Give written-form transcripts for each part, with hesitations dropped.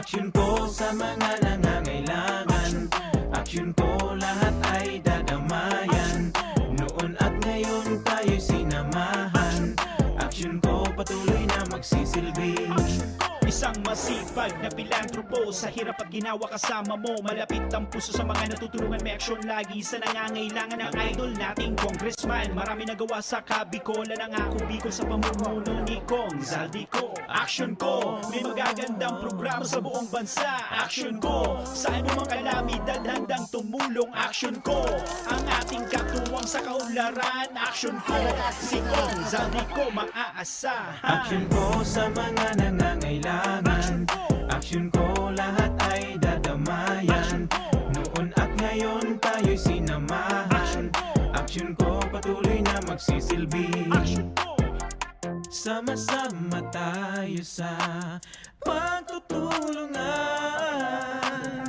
Aksyon ko sa mga nangangailangan. Aksyon ko lahat ay dadamayan. Noon at ngayon tayo'y sinamahan. Aksyon ko patuloy na magsisilbi. Isang masipag na pilantropo, sa hirap at ginawa kasama mo. Malapit ang puso sa mga natutulungan, may aksyon lagi sa nangangailangan ng idol nating congressman. Marami nagawa sa Kabicol, nangako Bicol sa pamumuno ni Kong Zaldico. Aksyon ko, may magagandang programa sa buong bansa. Aksyon ko, sa anumang kalamidad handang tumulong. Aksyon ko, ang ating katuwang sa kaunlaran. Aksyon ko, si Kong Zaldico maaasahan. Aksyon ko sa mga nangangailangan. Aksyon ko lahat ay dadamayan. Noon at ngayon tayo'y sinamahan. Aksyon ko patuloy na magsisilbi. Sama-sama tayo sa pagtutulungan.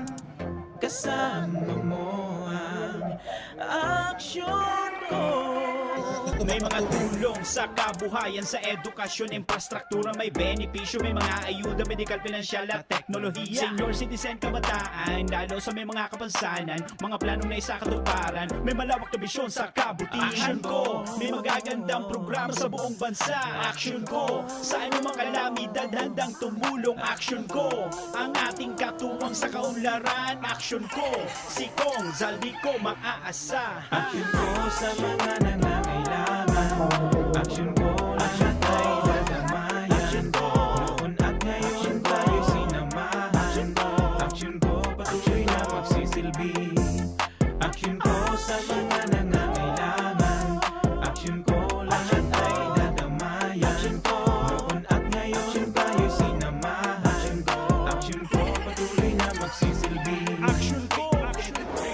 Kasama mo ang aksyon ko. May mga tulong sa kabuhayan, sa edukasyon, infrastruktura, may benepisyo, may mga ayuda, medikal, pinansyal at teknolohiya. Senior citizen, kabataan, lalo sa may mga kapansanan, mga planong na isakatuparan, may malawak na bisyon sa kabutihan ko. May magagandang programa sa buong bansa. Aksyon ko, sa anumang kalamidad handang tumulong. Aksyon ko, ang ating katuwang sa kaunlaran. Aksyon ko, si Kong Zaldico maaasahan. Aksyon ko sa mga nangangailangan. Aksyon ko lahat ay dadamayan. Noon at ngayon tayo'y sinamahan. Aksyon ko patuloy na magsisilbi. Aksyon ko sa mga nangangailangan. Aksyon ko lahat ay dadamayan. Noon at ngayon tayo'y sinamahan. Aksyon ko patuloy na magsisilbi. Aksyon ko, aksyon ko.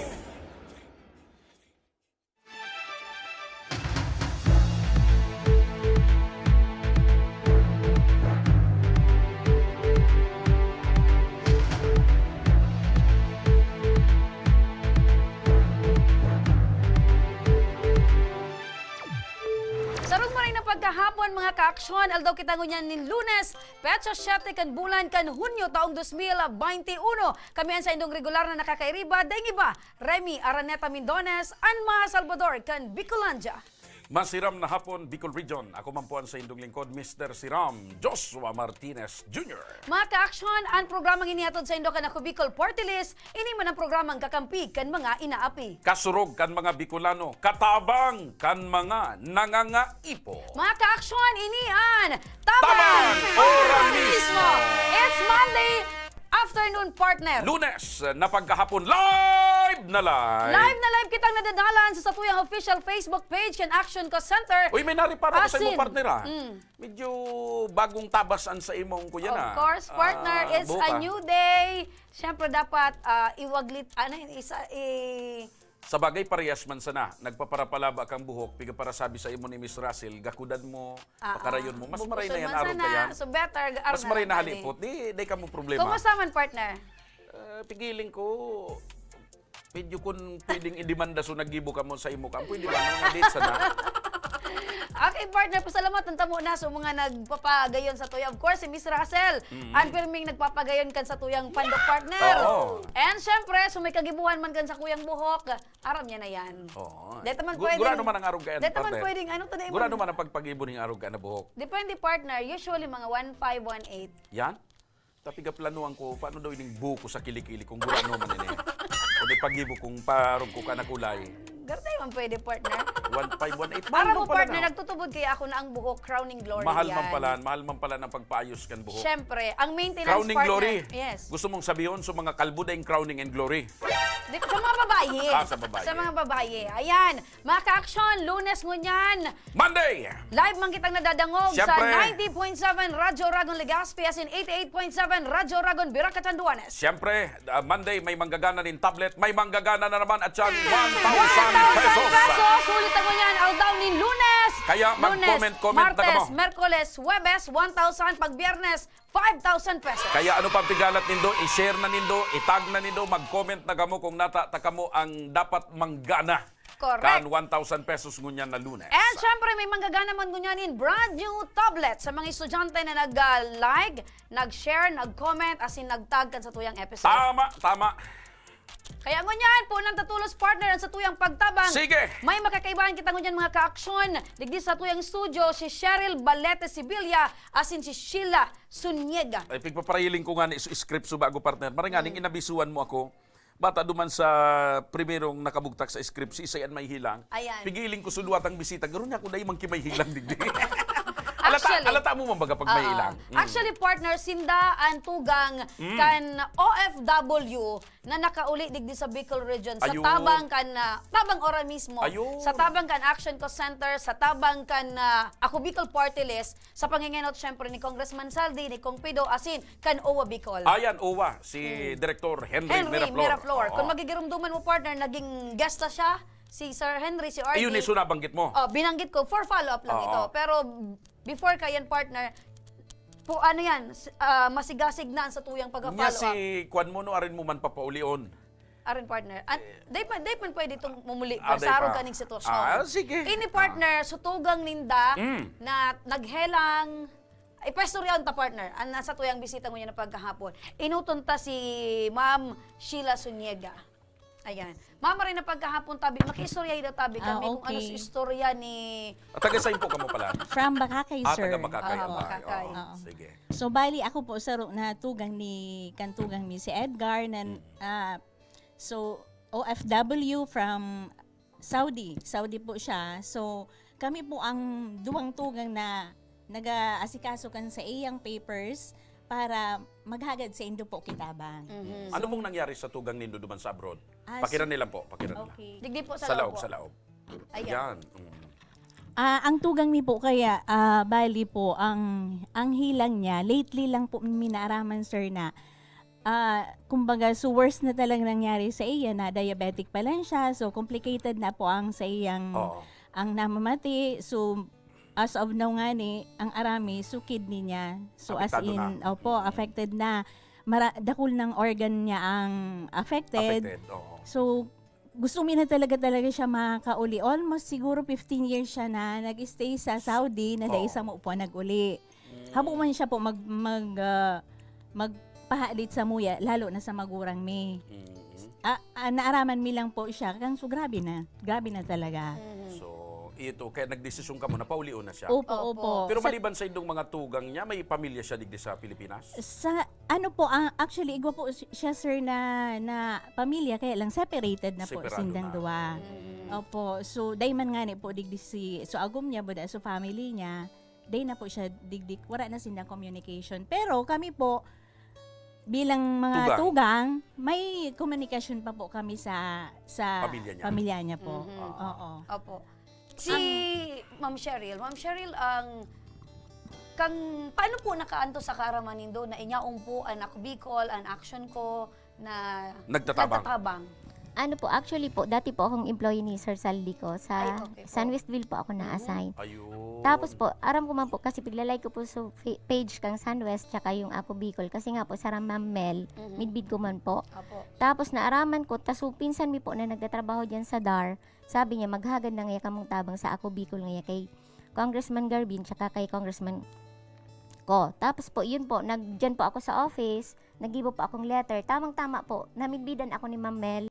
Sarong maray na pagkahapon mga kaaksyon, aldaw kita ngunyan nin Lunes, petsa 7 kan bulan kan Hunyo taong 2021. Kami ang sa indong regular na nakakairiba, daing iba, Remy Araneta Mindones, Anma Salvador kan Bicolandia. Masiram na hapon, Bicol Region. Ako mampuan sa indong lingkod, Mr. Siram, Joshua Martinez Jr. Mga kaaksyon, ang programang inihatod sa Indo kan ako Bicol Party List, ini man ang programang kakampi kan mga inaapi. Kasurog kan mga Bicolano, katabang kan mga nangangaipo. Mga kaaksyon, inian, Tabang Organismo! It's Monday afternoon, partner. Lunes na pagkahapon, live na live! Live na live kitang nadadalan sa satuyang official Facebook page kan Action Ko Center. Uy, may naripara ko sa Asin. imong partner ha. Medyo bagong tabasan sa imong kuya na. Of course, partner, it's buka. a new day. Siyempre dapat iwaglit, Sa bagay parehas man sana, nagpaparapalaba kang buhok, piga para sabi sa imo ni Miss Russell, gakudan mo, pakarayon mo, mas maray na yan, arog ka yan. So better, Mas maray na halipot, di ka mo problema. Kumusta man, partner? Pigiling ko, medyo kung pwedeng idemanda so naggibo ka mo sa imo ka, pwede ba nang date sana? Okay, partner, pasalamat ang tamo na sa mga nagpapagayon sa tuya. Of course, si Miss Russell, ang pirming nagpapagayon kan sa tuyang pandok, partner. Oo. And syempre, so may kagibuhan man kan sa kuyang buhok, aram niya na yan. Oo. Dito man pwedeng... Gurado man ang arog ka yan, Dito man partner. pwedeng, ano to na Gurado man ang pagpagibo ng arog ka na buhok. Depende, partner. Usually, mga 1.5, 1.8. Yan? Tapi ka planuan ko, paano daw ining buko sa kilikili kung gurado man ini? Kung ipagibo kung parog ko ka na kulay. Gartay man pwede, partner. 1.518. Para mo, pala partner, na. nagtutubod kaya ako na ang buhok, crowning glory Mahal yan. man pala ng pagpaayos kan buhok. Siyempre, ang maintenance, Crowning partner. glory. Yes. Gusto mong sabihin sa mga kalbo na yung crowning and glory. Sa mga babae. Sa babae. Sa mga babae. Ayan. Mga ka-aksyon, Lunes ngunyan. Monday! Live man kitang nadadangog Siyempre. sa 90.7 Radyo Ragon Legazpi as in 88.7 Radyo Ragon Biracatanduanes. Siyempre, Monday may manggagana din tablet, may manggagana na naman at yan 1,000 1,000 pesos. pesos! Sulit ako yan, aldaw ni Lunes! Kaya mag-comment na Martes, kamo. Merkoles, Huwebes, 1,000. Pag Biyernes, 5,000 pesos. Kaya ano pang pigalat nindo, i-share na nindo, itag na nindo, mag-comment na kamo kung nata kamo ang dapat manggana Correct. Kan 1,000 pesos ngunyan na Lunes. And syempre, may manggagana man gunyanin brand new tablet sa mga estudyante na nag-like, nag-share, nag-comment, as in nag-tag kan sa tuyang episode. Tama. Kaya ngunyan po nang tatulos partner ang sa tuyang pagtabang. Sige. May makakaibahan kita ngunyan mga ka-aksyon. Digdi sa tuyang studio, si Cheryl Balete Sibilia, as in si Sheila Sunyega. Ay, pigpaparahiling ko nga ni script so bago partner. Maringaning inabisuan mo ako. Bata duman sa primerong nakabugtak sa script, si Isayan may hilang. Ayan. Pigiling ko suluwat ang bisita. Garon niya ako dahil may hilang digdi. Actually, alata mo man baga pag may hilang. Actually, partner, sinda ang tugang kan OFW na nakauli digdi sa Bicol region. Sa Ayun. tabang kan, tabang ora mismo. Ayun. Sa tabang kan Action Cost Center, sa tabang kan Ako Bicol Party List, sa pangingenot syempre ni Congressman Saldi, ni Kong Pido, asin kan OWA Bicol. Ayan, Owa, si Director Henry Miraflor. Kung magigirumduman mo, partner, naging guest na siya, si Sir Henry, si RD. Ayun, iso nabanggit mo. Oh, binanggit ko for follow-up lang Oo. ito. Pero before kayan partner, po ano yan, masigasig na sa tuyang Nya pag-follow si up. Kwan mo no, arin mo man papaulion. Arin partner. Day man pwede itong mumuli day sarong pa. kaning sitwasyon. Sige. Ini partner, sutugang ninda na naghelang pwesto riyan ta partner. Ang nasa tuyang bisita mo niya na pagkahapon. Inuton ta si Ma'am Sheila Sunyega. Ayan. Mama rin na pagkahapon tabi, makiistorya daw tabi kami kung ano sa istorya ni... At taga sa'yo po kamo pala. From Bakakay, sir. Taga Bakakay. Oo, ang Bakakay. bahay. Oo, Oo. sige. So, bali ako po sa na tugang ni si Edgar na so OFW from Saudi. Saudi po siya. So, kami po ang duwang tugang na nag-aasikaso kan sa iyang papers para maghagad sa Indo po kitabang. Ano pong nangyari sa tugang nindo duman sa abroad? Ah, Pakiran nila po, pakiran nila. Okay. Digdi po Sa laog laog, po. sa laog. Ayan. Yan. Ang tugang mi po kaya bali po ang hilang niya lately lang po minaaraman sir na kumbaga so worst na talagang nangyari sa iya na diabetic pa lang siya, so complicated na po ang sa iyang Oo. ang namamati, so as of now nga ni ang arami so kidney niya, so as Apektado in affected na dakul ng organ niya ang affected. Oo. So, gusto na talaga siya makauli. Almost siguro 15 years siya na nag-stay sa Saudi na dahil sa mo po nag-uli. Habo man siya po magpahalit sa muya, lalo na sa magurang mi. Naaraman mi lang po siya, so grabe na talaga. So, ito, kaya nagdesisyon ka mo na paulion na siya. Opo. Pero maliban sa indong mga tugang niya, may pamilya siya digdi sa Pilipinas? Sa ano po, actually igwa po siya sir na pamilya, kaya lang separated na po Separado sindang na. duwa. Opo, so dayman nga ni po digdi so agum niya boda so family niya, day na po siya digdig wala na sindang communication. Pero kami po bilang mga tugang, may communication pa po kami sa pamilya niya po. Oo. Opo. Si Ma'am Cheryl, ang paano po nakaanto sa karamanindo na inyaong po ang Ako Bicol, ang action ko na Nagtatabang. Ano po, actually po, dati po akong employee ni Sir Saldi ko. Sa Ay, okay po. San Westville po ako na-assign. Ayun. Tapos po, aram ko man po, kasi piglalay ko po sa page kang Sunwest tsaka yung Ako Bicol. Kasi nga po, sarang Ma'am Mel, midbid ko man po. Opo. Tapos naaraman ko, taso pinsan mi po na nagtatrabaho dyan sa DAR, sabi niya, maghagad na ngaya kamong tabang sa Ako Bicol ngaya kay Congressman Garbin tsaka kay Congressman ko. Tapos po, yun po, dyan po ako sa office, nagibo po akong letter. Tamang-tama po, namidbidan ako ni Ma'am Mel.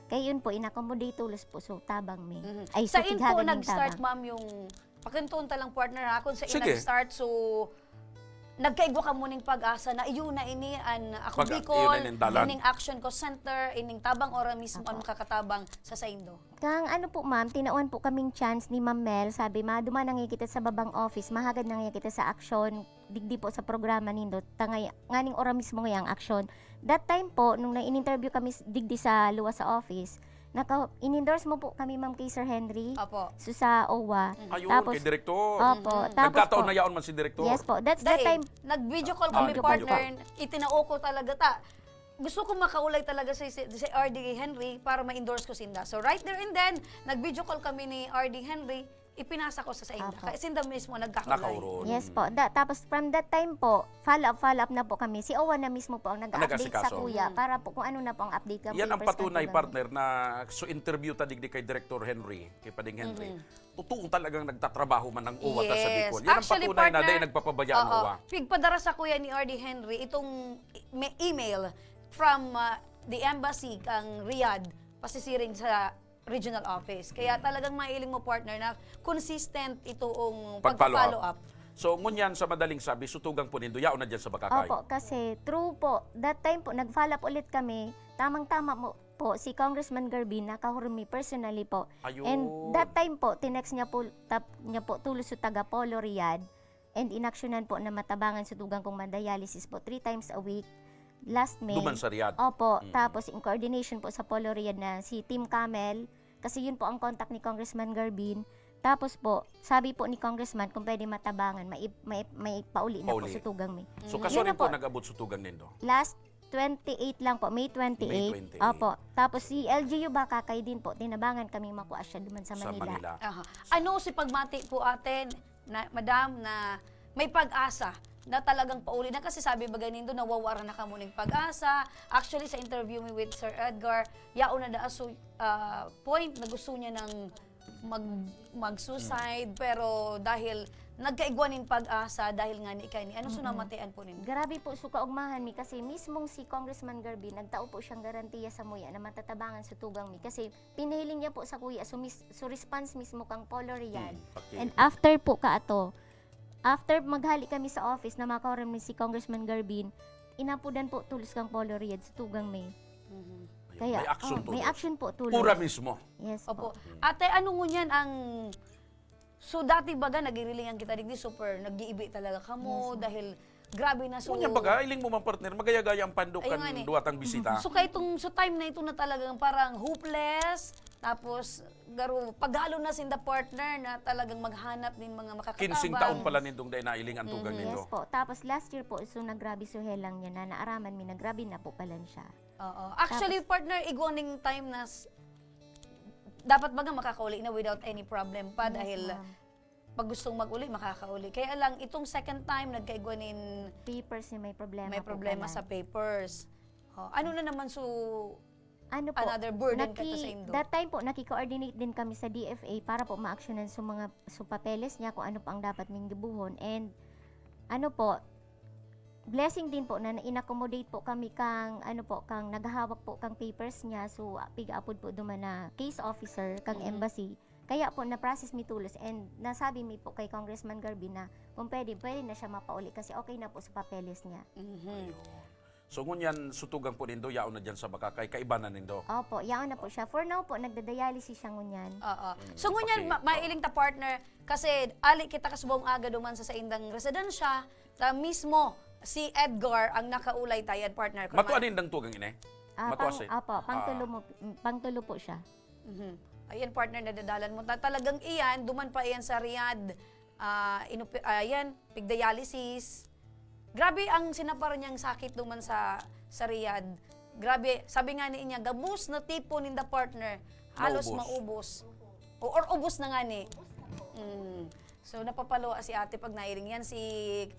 Kaya yun po, in-accommodate tulos po, so tabang mi. Ay, Sa so in po tighagan yung nag-start, tabang. ma'am, yung pakintuon talang partner ha. Kung sa in Sige. nag-start, so nagkaigwa ka muning pag-asa na iyon na ini an Ako Bicol, iyon na ining dalan. ining Action Cost Center, ining tabang ora mismo ang makakatabang sa Saindo. Kang ano po ma'am, tinauan po kaming chance ni Ma'am Mel, sabi duman na kita sa babang office, mahagad na kita sa action, digdi po sa programa nindo, tangay, nganing ora mismo ngayang action. That time po, nung na-in-interview kami digdi sa luwas sa office, in-endorse mo po kami ma'am kay Sir Henry, Opo. so sa OWA. Ayun, Tapos, kay Direktor. Opo, tapos Nagkataon po, na yaon man si Direktor. yes po, that's the Dahil, time. nag-video call kami Video partner, itinao ko talaga ta. Gusto ko makaulay talaga si RD Henry para ma-endorse ko sinda. So right there and then, nag-video call kami ni RD Henry, ipinasa ko sa inyo. Apo. Kasi sinda mismo nagkakulay. Nakauron. Yes po. Tapos from that time po, follow up na po kami. Si Owa na mismo po ang nag-update sa Nag-asikaso. kuya para po kung ano na po ang update. Yan ang patunay, partner, na so interview tadigdi kay Director Henry, kay Pading Henry. Totoong talagang nagtatrabaho man ng OWA ta sa Bicol. Yan ang Actually, patunay na partner, dahil nagpapabayaan ng oo, OWA. pigpadara sa kuya ni R.D. Henry itong email from the embassy kang Riyadh pasisiring sa regional office. Kaya talagang mailing mo, partner, na consistent itong pagpa-follow up. So, ngunyan sa madaling sabi, sutugang po nindo, yaon na dyan sa Bakakay. Opo, kasi true po. That time po, nag-follow up ulit kami. Tamang-tama po si Congressman Garbin, nakahurumi personally po. Ayun. And that time po, tinext niya po, tulos sa taga Polo Riyadh. And inaksyonan po na matabangan sa tugang kong dialysis po 3 times a week. Last May. Duman sa Riyadh. Opo, tapos in coordination po sa Polo Riyadh na si Team Camel, kasi yun po ang contact ni Congressman Garbin. Tapos po, sabi po ni Congressman kung pwede matabangan, may pauli na po Pauli. sa tugang May. So, Yun kaso na rin po nag-abot sutugang nindo. Last 28 lang po, May 28. May 28. Opo. Tapos si LGU Bakakay din po, tinabangan kami makuha siya duman sa Sa Manila. Manila. Aha. Ano si pagmati po atin, na, madam, na may pag-asa na talagang pauli na kasi sabi ba ganin doon, nawawara na ka muning pag-asa. Actually, sa interview me with Sir Edgar, yaon na daaso point na gusto niya ng mag-suicide, pero dahil nagkaigwanin pag-asa, dahil nga ni ikay ni, ano sunamatian po ninyo? Grabe po suka ugmahan mi kasi mismong si Congressman Garbin nagtao po siyang garantiya sa muya na matatabangan sa tugang mi kasi pinihiling niya po sa kuya so response mismo kang Polo Riyadh. Okay. And after po kaato, after maghali kami sa office na makaroon mi si Congressman Garbin, inapudan po tulos kang Polo Riyadh sa tugang mi. Ayun, Kaya may action may action po tulos. Pura mismo. Yes Opo. po. Ate, ano ngunyan ang... So, dati baga, nagirilingan kita digdi, super, nag-iibi talaga kamo, dahil grabe na so... Ngunyan baga, iling mo man partner, magaya-gaya ang pandukan Ayun nga ni. duwatang bisita. So, kaya itong, so time na ito na talagang parang hopeless, tapos, garo, paghalo na sin the partner na talagang maghanap din mga makakatabang. 15 taon pala nindong dahil nailing ang tugang nindo. Yes po. Tapos last year po, so nagrabi suhelang niya na naaraman mi, nagrabi na po pala siya. Oo. Actually, partner, igwaning time na dapat baga makakauli na without any problem pa dahil ma'am. pag gustong mag-uli, makakauli. Kaya lang, itong second time, nagkaigwanin Papers niya may problema may po problema pala. sa papers. Oh, ano na naman so Ano po, another burden ka sa Indo? that time po, naki-coordinate din kami sa DFA para po ma-actionan sa mga papeles niya kung ano pa ang dapat ming gibuhon. And ano po, blessing din po na in-accommodate po kami kang kang naghahawak po kang papers niya, so piga-apod po duman na case officer kang embassy. Kaya po na-process mi tulos and nasabi mi po kay Congressman Garbin na kung pwede na siya mapauli kasi okay na po sa papeles niya. Ayun. So ngunyan sutugang po nindo, yaon na dyan sa Bakakay, kaiba na nindo. Opo, yaon na po siya. For now po, nagda-dialysis siya ngunyan. Oo. So ngunyan, mailing ta partner, kasi ali kita kasubong aga duman sa indang residensya, ta mismo si Edgar ang nakaulay tayo partner. Matuanin ng tugang ine? Matuas eh. Opo, pangtulo po siya. Ayan, partner, nadadalan mo. Talagang iyan, duman pa iyan sa Riyadh. Ayan, pigdialysis. Grabe ang sinapar niyang sakit duman sa Riyadh. Grabe, sabi nga ni niya, gabus na tipo ni the partner, halos maubos. Or ubos na nga ni. So, napapalo si ate pag nairing yan. Si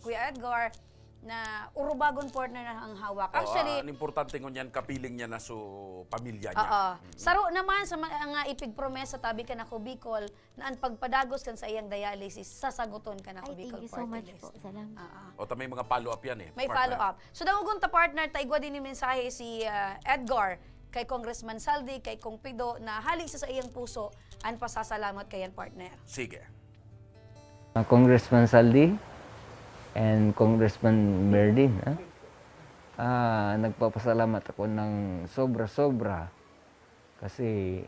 Kuya Edgar, na urubagon partner na ang hawak. Actually, ang importante ngunyan, kapiling niya na so pamilya niya. Saro naman sa mga ipig promesa tabi ka na ko Bicol na ang pagpadagos kan sa iyang dialysis, sasaguton ka na ko Ay, Bicol thank you so much Party po. List. Salamat. O may mga follow-up yan eh. May partner. follow-up. So, dagugon ta partner, taigwa din ni mensahe si Edgar kay Congressman Saldi, kay Kong Pido, na hali sa iyang puso, ang pasasalamat kayan partner. Sige. Congressman Saldi and Congressman Merdin. Nagpapasalamat ako ng sobra-sobra kasi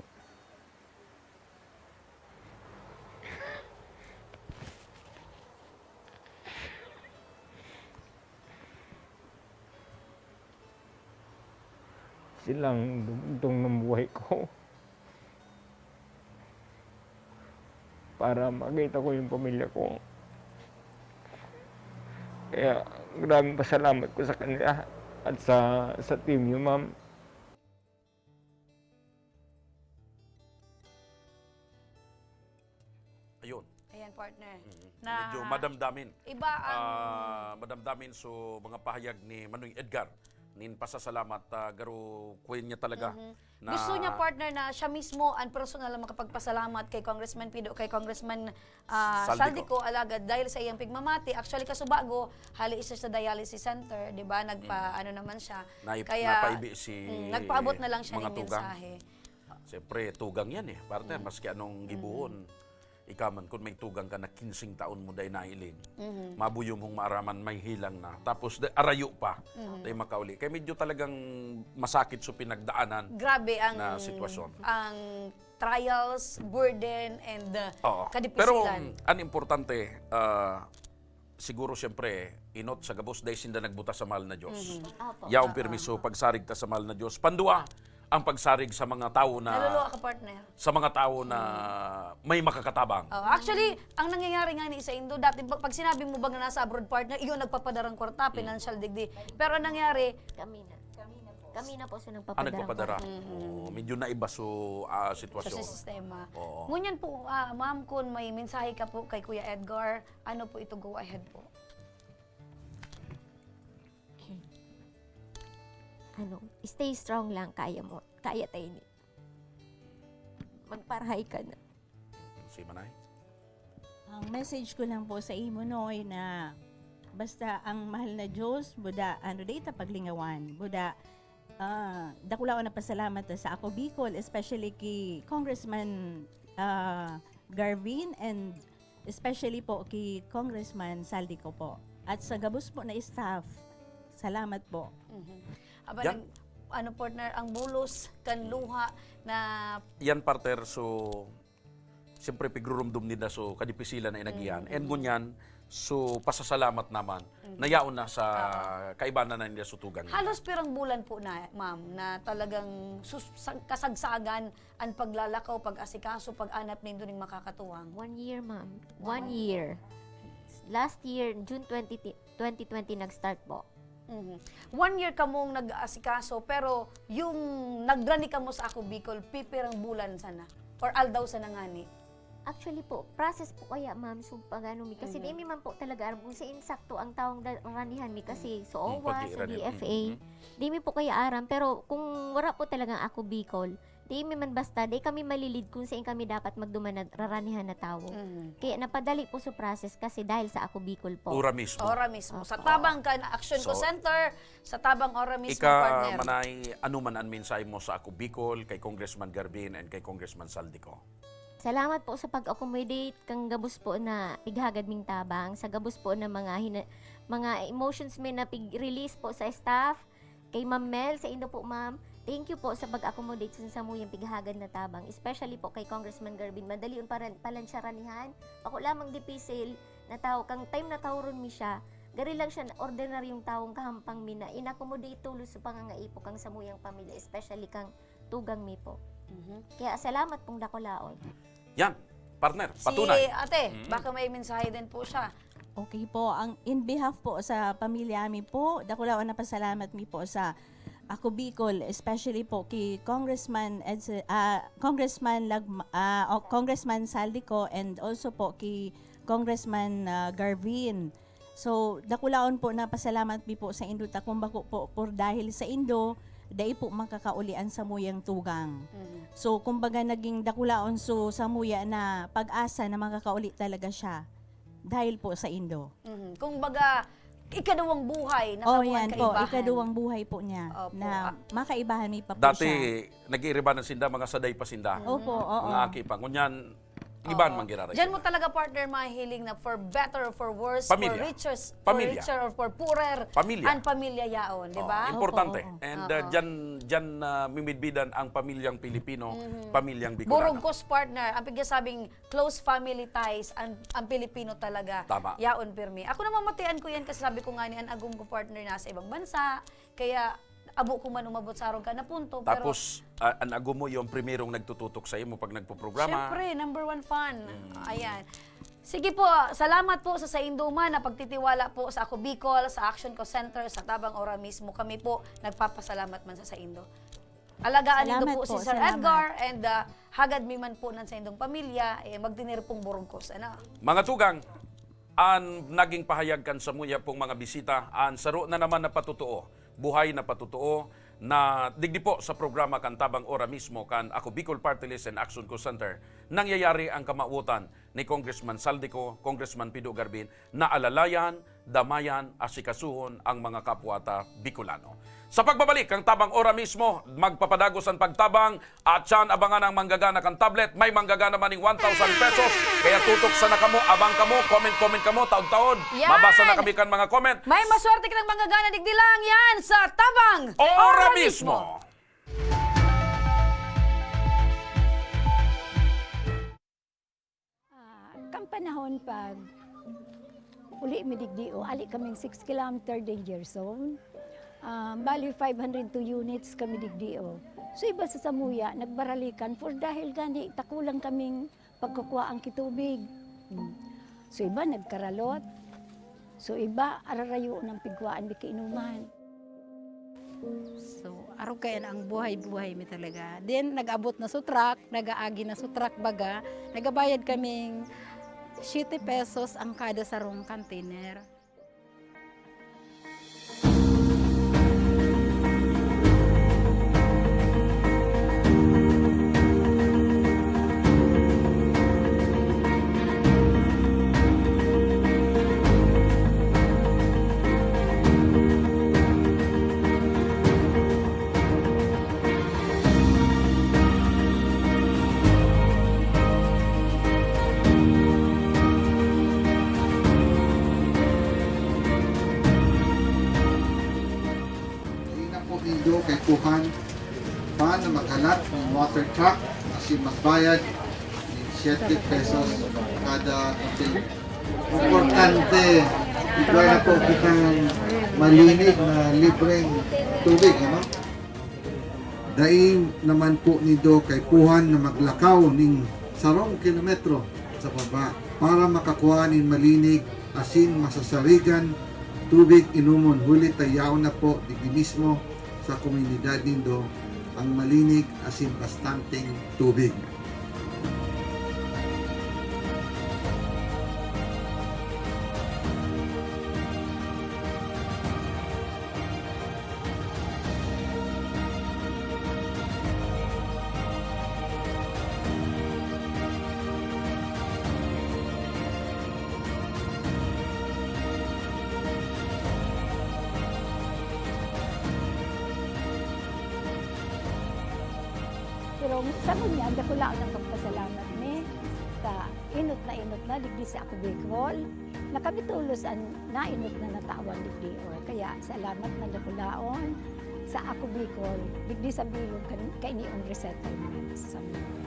silang dumugtong ng buhay ko para makita ko yung pamilya ko. Kaya maraming pasalamat ko sa kanila at sa team niyo, ma'am. yun. Ayan, partner. Medyo madamdamin. Iba ang... Madamdamin so mga pahayag ni Manoy Edgar. Nin pasasalamat garo kuwen niya talaga. Na, Gusto niya, partner, na siya mismo ang personal na makapagpasalamat kay Congressman Pido, kay Congressman Saldico. Saldico Alagad dahil sa iyang pigmamati. Actually, kasubago, hali isa sa dialysis center, di ba? Ano naman siya. napaibi si nagpaabot na lang siya mga ng tugang. mensahe. Siyempre, tugang yan partner. Maski anong gibuon. Ikaman, kung may tugang ka na 15 taon mo dahil nailing, mabuyom mong maaraman, may hilang na. Tapos, arayo pa, dahil makauli. Kaya medyo talagang masakit sa pinagdaanan Grabe ang na sitwasyon. ang trials, burden, and Oo. Pero, ang importante, siguro siyempre, inot sa gabos dahil sinda nagbuta sa mahal na Diyos. Yaong permiso, pagsarig ta sa mahal na Diyos. Pandua, ang pagsarig sa mga tao na Naluluwa ka, partner. sa mga tao na may makakatabang. Actually, ang nangyayari nga ni sa Indo, dati pag sinabi mo bang na nasa abroad, partner, iyon nagpapadarang kwarta, financial digdi. Pero ang nangyari, Kami na po sa Nagpapadara. nagpapadara. Medyo naiba so sa sitwasyon. sistema. Oo. Ngunyan po, ma'am, kung may mensahe ka po kay Kuya Edgar, ano po ito, go ahead po. Stay strong lang, kaya mo. Kaya tayo ni. Magparahay ka na. Si Manay. Ang message ko lang po sa imo, Noy, na basta ang mahal na Diyos, buda, data paglingawan, buda, dakula ko na pasalamat sa ako Bicol, especially kay Congressman Garvin and especially po kay Congressman Saldico po. At sa gabos po na staff, salamat po. Aba, Yan. partner, ang bulos, kanluha, na Yan partner, so siyempre pigurumdum nila so kadipisilan na inagiyan. And ngunyan, so pasasalamat naman, nayaon na sa kaibanan na nila sutugan. halos pirang bulan po na, ma'am, na talagang kasagsagan ang paglalakaw, pag-asikaso, pag-anap nindo ning makakatuwang. 1 year, ma'am. 1 year. Last year, June 2020 nag-start po. 1 year ka mong nag-asikaso, pero yung nagrani ka mo sa Ako Bicol, pipirang bulan sana. Or aldaw sana ngani. Actually po, process po kaya, ma'am, so pagano mi. Kasi di mi man po talaga aram kung sa insakto ang taong ranihan mi kasi sa OWA, sa pag-iiranin. DFA. Di mi po kaya aram. Pero kung wala po talaga Ako Bicol, di mi man basta, di kami malilid kung saan kami dapat magduman na raranihan na tao. Kaya napadali po sa process kasi dahil sa Ako Bicol po. Ura mismo. Ora mismo. Sa tabang ka na Action Ko So, Center, sa tabang ora mismo, Ika, partner. Manay, ano man ang mensahe mo sa Ako Bicol, kay Congressman Garvin, and kay Congressman Saldico? Salamat po sa pag-accommodate kang gabos po na pighagad ming tabang, sa gabos po na mga emotions may na pig-release po sa staff, kay Ma'am Mel, sa Indo po, ma'am. Thank you po sa pag-accommodate sa samuyang pighagad na tabang, especially po kay Congressman Garvin. Madali yung palansyaranihan. Ako lamang dipisil na tao, kang time na tawron mi siya, gari lang siya ordinaryong taong kahampang mi na in-accommodate tulos sa pangangaipo kang samuyang pamilya, especially kang tugang mi po. Kaya salamat pong dakolaon. Yan, partner, Si patunay. ate, baka may mensahe din po siya. Okay po, ang in behalf po sa pamilya mi po, dakula ko na pasalamat mi po sa Ako Bicol, especially po kay Congressman Congressman Saldico and also po kay Congressman Garvin. So, dakulaon po na pasalamat mi po sa Indo ta kung bako po por dahil sa Indo, dai po makakaulian sa muyang tugang. So, kumbaga naging dakulaon so sa muya na pag-asa na makakauli talaga siya dahil po sa Indo. Kung baga, ikaduwang buhay na Oh, kamuang yan po, kaibahan. ikaduwang buhay po niya Opo. na makaibahan mi pa po Dati, siya. nag-iiriba ng sinda, mga saday pa sinda. Opo, oo. Mga aki pa. Ngunyan, iban man giraray. Diyan mo talaga, partner, mahihiling na for better or for worse, Pamilya. for riches, Pamilya. for richer or for poorer, Pamilya. ang pamilya yaon, di ba? Importante. Opo, And dyan mimidbidan ang pamilyang Pilipino, pamilyang Bicolano. Burugkos, partner, ang pigsasabing close family ties, ang Pilipino talaga. Tama. Yaon pirmi. Ako naman matian ko yan kasi sabi ko nga ni ang agum ko partner nasa ibang bansa, kaya abo ko man umabot sa arong ka na punto. Tapos, ang ago mo yung primerong nagtututok sa imo pag nagpo-programa. Siyempre, number one fan. Ayan. Sige po, salamat po sa Induma na pagtitiwala po sa Ako Bicol, sa Action Ko Center, sa Tabang Ora mismo. Kami po nagpapasalamat man sa Indo. Alagaan nindo Salamat po si po, Sir salamat. Edgar and hagad mi man po nan sa indong pamilya, magdinir pong burungkos. Ano? Mga tugang, an naging pahayag kan sa muya pong mga bisita, an saro na naman na patutuo, buhay na patutuo, na digdi po sa programa kan Tabang Ora mismo kan Ako Bicol Party List and Action Co Center, nangyayari ang kamautan ni Congressman Saldico, Congressman Pido Garbin, na alalayan, damayan, asikasuhon ang mga kapwata Bicolano. Sa pagbabalik ang Tabang Ora mismo, magpapadagos ang pagtabang at siyan abangan ang manggagana kan tablet. May manggagana maning 1,000 pesos. Kaya tutok sa nakamo, abang kamo, comment kamo, taod-taod. Yan! Mabasa na kami kan mga comment. May maswerte ka ng manggagana digdi lang yan sa Tabang Ora mismo! Kang panahon pag uli midigdio, ali kaming 6 kilometer danger zone. Bali 502 units kami digdio. So iba sa Samuya, nagbaralikan for dahil gani takulang kaming pagkukuha ang kitubig. So iba nagkaralot. So iba ararayo ng pigwaan mi kainuman. So, araw kayan ang buhay-buhay mi talaga. Then, nag-abot na sa truck, nag-aagi na sa truck baga, nagabayad kaming 7 pesos ang kada sarong container. Kanina po nindo kay Kuhan paano maghalat ng water truck kasi magbayad ng 7 pesos kada container. Importante, ito na po kitang malinig na libreng tubig. Ano? Daing naman po nindo kay Kuhan na maglakaw ng 10 kilometro sa baba para makakuha ng malinig, asin, masasarigan, tubig inumon. Huli tayaw na po digdi mismo sa komunidad nindo ang malinig asin bastanteng tubig. Pero sa kunya, dako lang ang pagpasalamat ni ka inot na digdi sa ako Bicol. Nakabitulos ang nainot na natawan digdi. Kaya salamat na dako laon sa ako Bicol digdi sa bilog kay niong resettlement sa mga.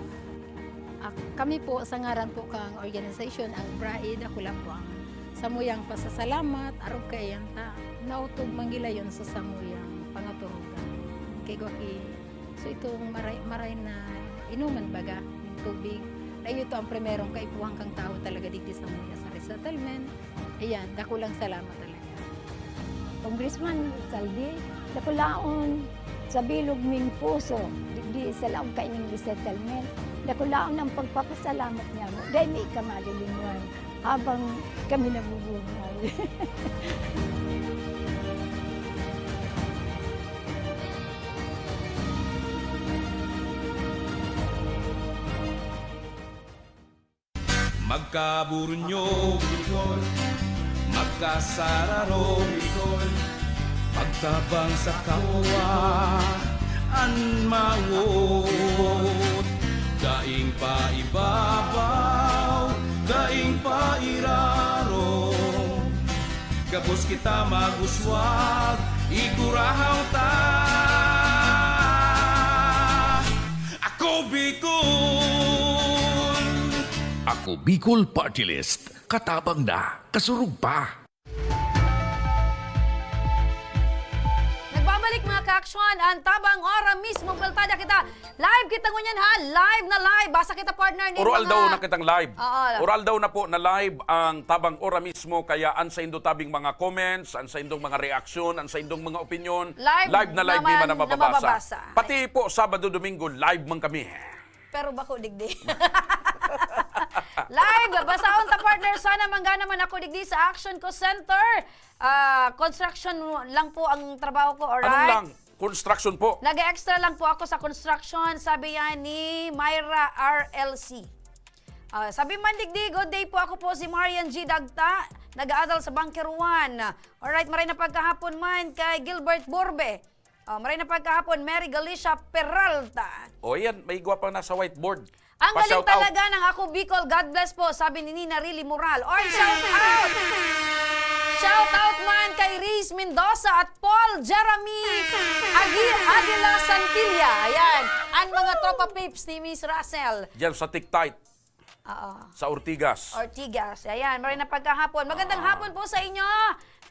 Kami po, sa ngaran po kang organization, ang BRAID, ako lang po ang samuyang pasasalamat, araw kayan ta, nautog manggilayon sa samuyang pangaturugan. Kay Gwaki, so itong maray na inuman baga, ng tubig, na ito ang primerong kaipuhang kang tao talaga digdi sa mga sa resettlement. Ayan, dako lang salamat talaga. Congressman Saldi, dako laon sa bilog ming puso digdi sa laong kaining resettlement. Dako laon ang pagpapasalamat niya mo. Dahil may kamalilingon habang kami nabubuhay. Magkaburunyo, Bicol. Magkasararo, Bicol. Pagtabang sa kapwa, anmawot. Daing pa ibabaw, daing pa iraro. Kapos kita maguswag, igurahaw ta. Ako Bicol! Ako Bicol Party List. Katabang na, kasurug pa. Nagbabalik mga ka-aksyon, ang tabang ora mismo, baltada kita. Live kita ngunyan ha, live na live. Basa kita partner ni Oral daw na kitang live. Oo. Oral daw na po na live ang tabang ora mismo, kaya an sa indo tabing mga comments, an sa indong mga reaksyon, an sa indong mga opinion. Live na live naman di man na na mababasa. mababasa. Pati po Sabado, Domingo, live man kami. Pero bako digdi. Live, basaon ta partner, sana mangga naman ako digdi sa Action ko Center. Construction lang po ang trabaho ko, alright? Anong lang? Construction po. Nag-extra lang po ako sa construction, sabi yan ni Myra RLC. Sabi man digdi, good day po, ako po si Marian G. Dagta, nag-aaral sa Bunker 1. Alright, maray na pagkahapon man kay Gilbert Borbe. Maray na pagkahapon, Mary Galicia Peralta. O yan, may gwapa na sa whiteboard. Ang galing Pa-shout out. talaga ng Ako Bicol, God bless po, sabi ni Nina Rili Moral. Or shout out! Shout out man kay Reese Mendoza at Paul Jeremy Aguila Santilla. Ayan, ang mga tropa pips ni Miss Russell. Diyan sa Tiktite, Oo. sa Ortigas. Ortigas. Ayan, maray na pagkahapon. Magandang hapon po sa inyo.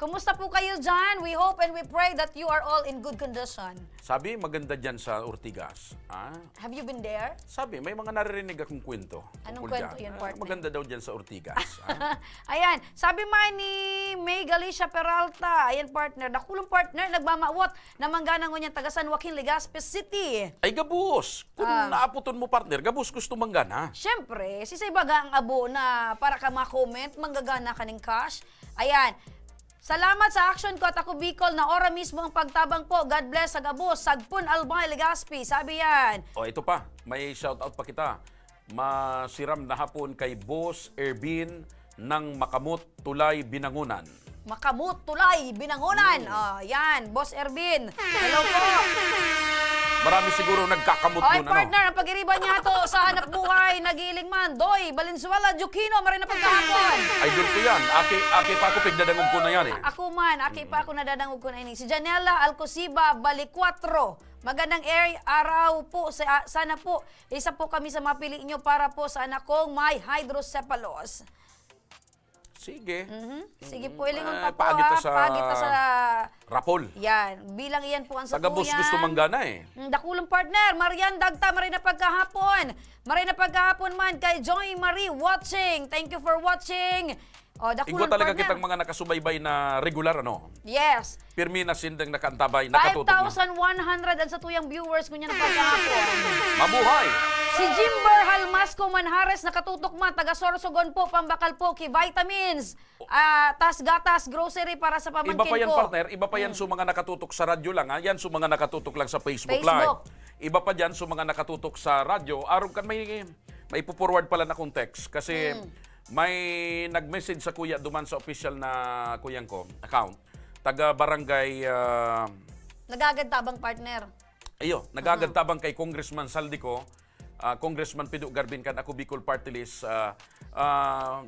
Kumusta po kayo dyan? We hope and we pray that you are all in good condition. Sabi, maganda dyan sa Ortigas. Have you been there? Sabi, may mga naririnig akong kwento. Anong tungkol kwento dyan. yun, partner? Maganda daw dyan sa Ortigas. Ayan, sabi man ni May Galicia Peralta, ayan partner, nakulong partner, nagmamawat na manggana ngunyan taga San Joaquin, Legazpi City. Ay, gabus. Kung naaputon mo, partner, gabus gusto manggana. Siyempre, si Saybaga ang abo na para ka ma-comment, manggagana ka ng cash. Ayan, salamat sa action ko at Ako Bicol na ora mismo ang pagtabang po. God bless sa gabos, Sagpun Albay, Legazpi. Sabi yan. O, ito pa. May shoutout pa kita. Masiram na hapon kay Boss Erbin ng Makamot, Tulay, Binangunan. Makamut, Tulay, Binangunan. Yan, Boss Erbin. Hello po. Marami siguro nagkakamot Oy, nun. partner, ang pag-iriban niya to sa hanap buhay, nagiling man. Doy, Valenzuela, Jukino, marin na pagkahapon. Ay, doon ko yan. Aki pa ako pigdadangog ko na yan eh. Ako man, aki pa ako nadadangog ko na ini. Si Janela Alcosiba, Bali 4. Magandang araw po. Sana po, isa po kami sa mapili nyo para po sa anak kong may hydrocephalus. Sige. Sige po, ilingon pa po Paagita ha. sa Paagita sa... Rapol. Yan, bilang iyan po ang sa Taga-boss gusto manggana eh. Dakulong partner, Marian Dagta, maray na pagkahapon. Maray na pagkahapon man kay Joy Marie watching. Thank you for watching. Dakulong Igwa talaga partner. kitang mga nakasubaybay na regular, ano? Yes. Pirmi na sindang nakantabay, nakatutok na. 5,100 ang sa tuyang viewers kunya na pagkahapon. Mabuhay! Si Jimber Halmasco Manhares nakatutok man, taga Sorsogon po, pambakal po, kay vitamins, tas gatas, grocery para sa pamangkin Iba pa yan, ko. partner. Iba pa yan sa mga nakatutok sa radyo lang. Ha? Yan sa mga nakatutok lang sa Facebook Facebook. Live. Iba pa dyan sa mga nakatutok sa radyo. Araw kan may ipo-forward pala na kong text. Kasi may nag-message sa kuya duman sa official na kuyang ko account. Taga barangay... Nagagantabang partner. nagagantabang kay Congressman Saldico, Congressman Pido Garbin kan Ako Bicol Party List.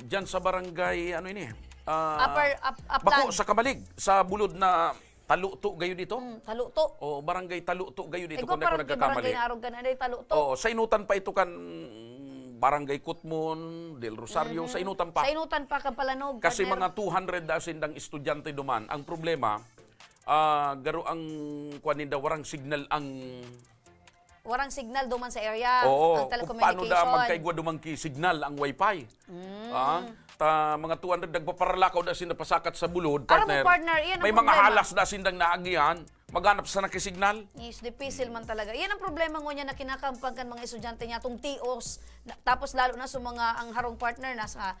Dyan sa barangay, ano ini? Upland. Bako sa Kamalig, sa bulod na Taluto gayo dito. Taluto. O barangay Taluto gayo dito Ikaw kung ako parang nagkakamali. barangay narog ka na rin, taluto. Oo, sa inutan pa ito kan barangay Kutmon, Del Rosario, sa inutan pa. Sa inutan pa ka palanog. Kasi partner. mga 200 asindang estudyante duman. Ang problema, garo ang kwaninda warang signal ang Warang signal duman sa area. oo, Ang kung paano telecommunication. da magkaigwa dumangki signal ang wifi. Mga 200 nagpaparalakaw da sinapasakat sa bulod, Aram mo, partner. partner, iyan ang may mga problema. halas da sindang naagihan, maghanap sa nakisignal. Is difficile man talaga. Iyan ang problema ngo niya na kinakampangkan mga estudyante niya tong TOs. Tapos lalo na sa mga ang harong partner nasa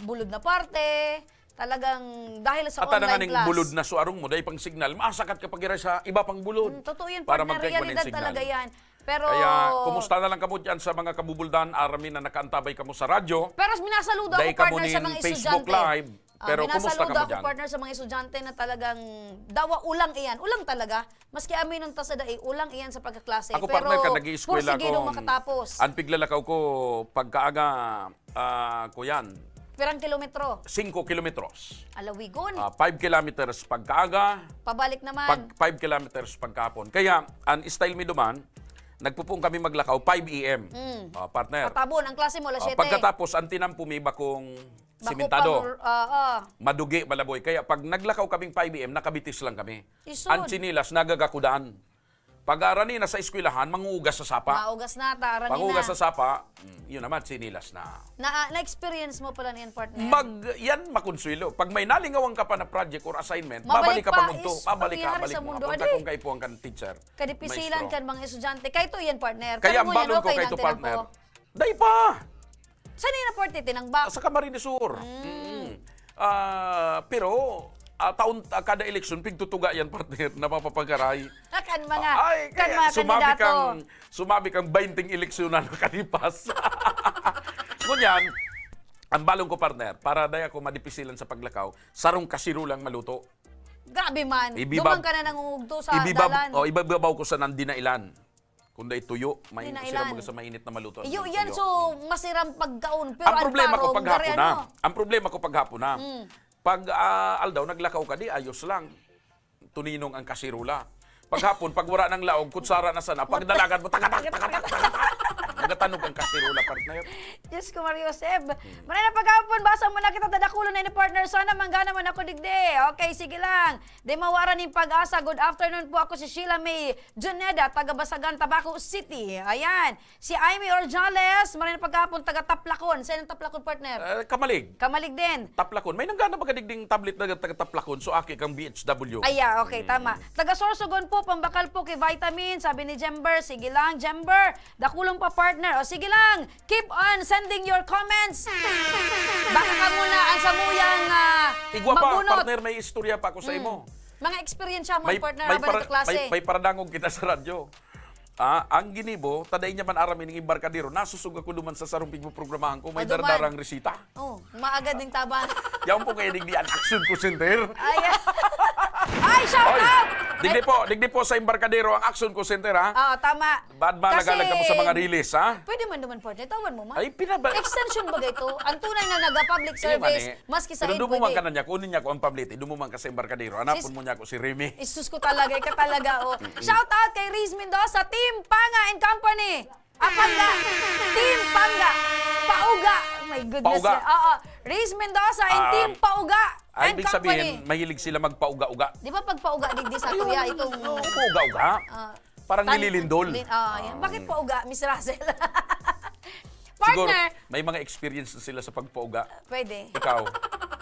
bulod na parte. Talagang dahil sa At online nga class. bulod na suarong mo, dahil pang signal, masakat kapag ira sa iba pang bulod. Totoo yan, para partner. magkaigwa ng Realidad signal. talaga yan. Pero, Kaya, kumusta na lang kamo dyan sa mga kabubuldan, arami na nakaantabay kamo sa radyo. pero minasaludo ako Dahil kamo partner sa nin mga Facebook estudyante. Live. Pero kumusta Minasaludo kamo ako dyan? partner sa mga estudyante na talagang dawa ulang iyan. Ulang talaga. Maski amin nung tasa daig, ulang iyan sa pagkaklase. Ako pero, partner ka, nag-i-eskwela pursige nung ko. makatapos. Ang piglalakaw ko, pagkaaga, kuyan, Pirang kilometro. 5 kilometros. Alawigon. 5 kilometers pagkaaga, Pabalik naman. 5 kilometers pagkapon. Kaya, ang style mi duman, nagpupong kami maglakaw 5 AM. Partner. Patabon, ang klase mo, alas 7. Pagkatapos, ang tinampumiba kong Simentado. Oo. Madugi, malaboy. Kaya pag naglakaw kaming 5 AM, nakabitis lang kami. Isod. Ang chinilas, nagagakudaan. Pag arani na sa eskwelahan, mangugas sa sapa. Maugas na, tara Pangugas na. sa sapa, yun naman, chinilas na. Na-experience mo pala niyan, partner? Yan makonsuelo. Pag may nalingawang ka pa na project or assignment, Mabalik babalik ka pa pa is Babalik ka, pangyayari balik sa mo. mundo. Punta Adi. kung kaipuan ka ng teacher. Kadipisilan maestro. kan mga estudyante. Kay to yan, partner. Kaya Kano ang mo yan, balon ko okay kay lang, to tinang partner, po. day pa! Saan yung report tinangbak? Sa Camarines Sur. Pero, kada eleksyon, pigtutuga yan, partner, na mapapagaray. Kan mga, Ay, kan kaya mga kandidato. sumabi kang 20 eleksyon na nakalipas. Ngunyan, ang balong ko, partner, para daya ko madipisilan sa paglakaw, sarong kasiro lang maluto. Grabe man. Ibibab- Duman ka na nangungugto sa dalan. Ibabaw ko sa nandinailan. Kundi tuyo, may Dinailan. sila sa mainit na maluto. Iyo, Tuyo. yan, so masirang pagkaon. Pero Ang problema ko parong, pag hapon gari, na. ano? Ang problema ko pag hapon na. Pag aldaw, naglakaw ka di, ayos lang. Tuninong ang kasirula. Pag hapon, pag wala ng laog, kutsara na sana. Pag dalagan mo, takatak. Nagatanog ang kasirula, partner. Diyos ko, Mario Josep. Maray na pagkapon, basa mo na kita tadakulo na ni partner. Sana manggana man ako digde. Okay, sige lang. Di mawaran ng pag-asa. Good afternoon po. Ako si Sheila May Juneda, taga Basagan, Tabaco City. Ayan. Si Amy Orjales, maray na pagkapon, taga Taplakon. Saan ang Taplakon, partner? Kamalig. Kamalig din. Taplakon. May nanggana ba kadigding tablet na taga-taplakon? So, aki kang BHW. Aya, okay, tama. Taga Sorsogon po, pambakal po kay vitamin. Sabi ni Jember, sige lang, Jember. Dakulong pa, partner. O sige lang, keep on sending your comments. Baka ka muna ang samuyang Igwa pa, mabunot. partner, may istorya pa ako sa imo. Mga experience mo, partner, habang klase. may paradangog kita sa radyo. Ang ginibo, taday niya man aramin ng embarkadero, nasusuga ko duman sa sarumpig mo programahan ko, may Aduman. dardarang resita. Oh, maagad ding tabang. Yaw po kayo digdi ang action ko center. Ay, shout Oy, out! digdi po sa embarkadero ang action ko center, ha? Oo, tama. Bad ba Kasi- nagalag ka mo sa mga release, ha? Pwede man naman, partner. Tawan mo, ma. Ay, Extension ba ito? Ang tunay na naga-public service, maski sa Pero dumuman ka pwede. na niya, kunin niya ko ang pabliti, dumuman ka sa embarkadero, hanapon mo niya ko si Remy. Isus ko talaga, ika talaga, oh. Shout out kay Riz Mendoza, Team Panga and Company. Apanga, Team Panga, Pauga. Oh my goodness. Pauga. Oo, Riz Mendoza and Team Pauga Ay, and ibig Company. sabihin, mahilig sila magpauga-uga. Di ba pag pauga digdi sa kuya itong... Pauga-uga? Parang nililindol. Yan. Bakit pauga, Miss Russell? Siguro, Partner, may mga experience na sila sa pagpauga. pwede. Ikaw.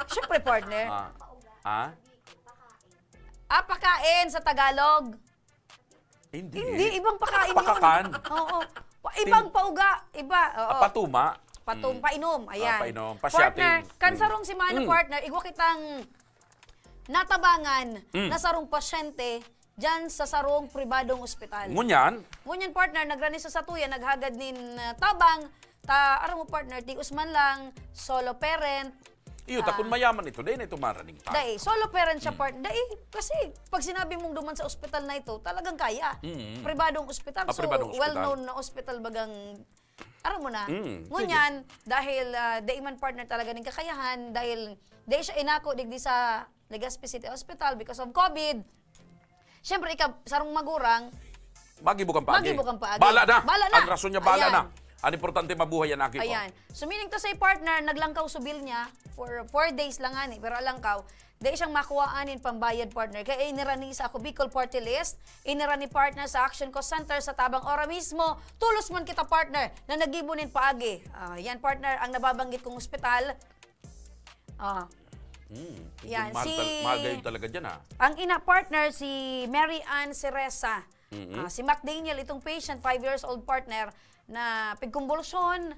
Siyempre, partner. Pakain. Pakain sa Tagalog. Hindi, ibang pakain Pakakan. yun. Oo. Ibang pauga. Iba. Oo. Patuma. Painom. Ayan. Painom. Partner, Pasyating. kansarong si Mano partner, igwa kitang natabangan na sarong pasyente dyan sa sarong pribadong ospital. Ngunyan, Ngunyan partner, nagrani sa satuya, naghagad nin tabang, aram mo partner, ti usman lang, solo parent, iyo, takon mayaman ito, dahil na ito maraning pa. dahil solo parent siya partner, dahil kasi pag sinabi mong duman sa ospital na ito, talagang kaya. Pribadong ospital, so pribadong ospital. well-known na ospital bagang, aram mo na. Ngunyan, dahil dahil man partner talaga ng kakayahan, dahil dahil siya inako digdi sa Legazpi City Hospital because of COVID, siyempre sarong magurang, Magibukang paagi. Magibukang paagi. Bala na. Bala na. Ang rason niya, bala Ayan. na. Ang importante, mabuhay yan aki ko. ayan. So meaning to say partner, naglangkaw subil niya for 4 days lang ani, pero alangkaw, dahil siyang makuwaanin pambayad partner. Kaya inirani sa ako Bicol Party List, inirani partner sa Action Cost Center sa Tabang Ora mismo, tulos man kita partner na nagibunin paagi. Yan partner, ang nababanggit kong ospital. Yan, Mahal gayon talaga dyan, ha? ang ina partner, si Mary Ann Ceresa. Si Mac Daniel, itong patient, 5 years old partner, na pagkumbulsyon,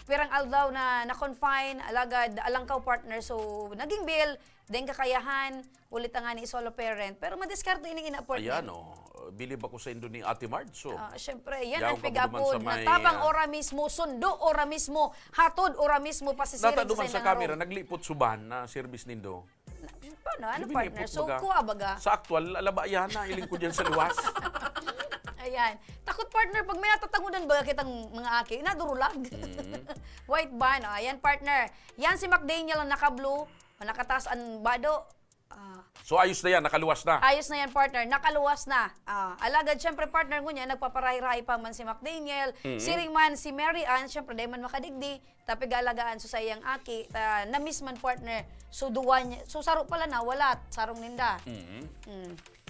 pirang aldaw na na-confine, alagad, alangkaw partner. So, naging bill, then kakayahan, ulit nga ni solo parent. Pero madiskarto ini ina partner. Ayan, bilib ako sa Indo ni Ate Marzo. Siyempre, yan Yaw ang ka pigapod duman sa na may, tabang ora mismo, sundo ora mismo, hatod ora mismo, pasisirin Nataduman sa ilang camera, araw. naglipot suban na service nindo. Paano? Ano Sabi partner? nilipot So, baga. kuha baga? Sa actual, alaba yan na, iling ko dyan sa luwas. Ayan. Takot partner, pag may natatangudan ba kitang mga aki, nadurulag. White ban. Ayan partner. Yan si Mac Daniel ang naka-blue, nakataas ang bado. So ayos na yan, nakaluwas na. Ayos na yan, partner. Nakaluwas na. Alagad, syempre, partner ko niya, nagpaparahi-rahi pa man si McDaniel. Siring man si Mary Ann, syempre, dahil man makadigdi, tapi galagaan so sa iyang aki. Na-miss man, partner. So, duwan niya. So, saro pala na, wala. Sarong ninda.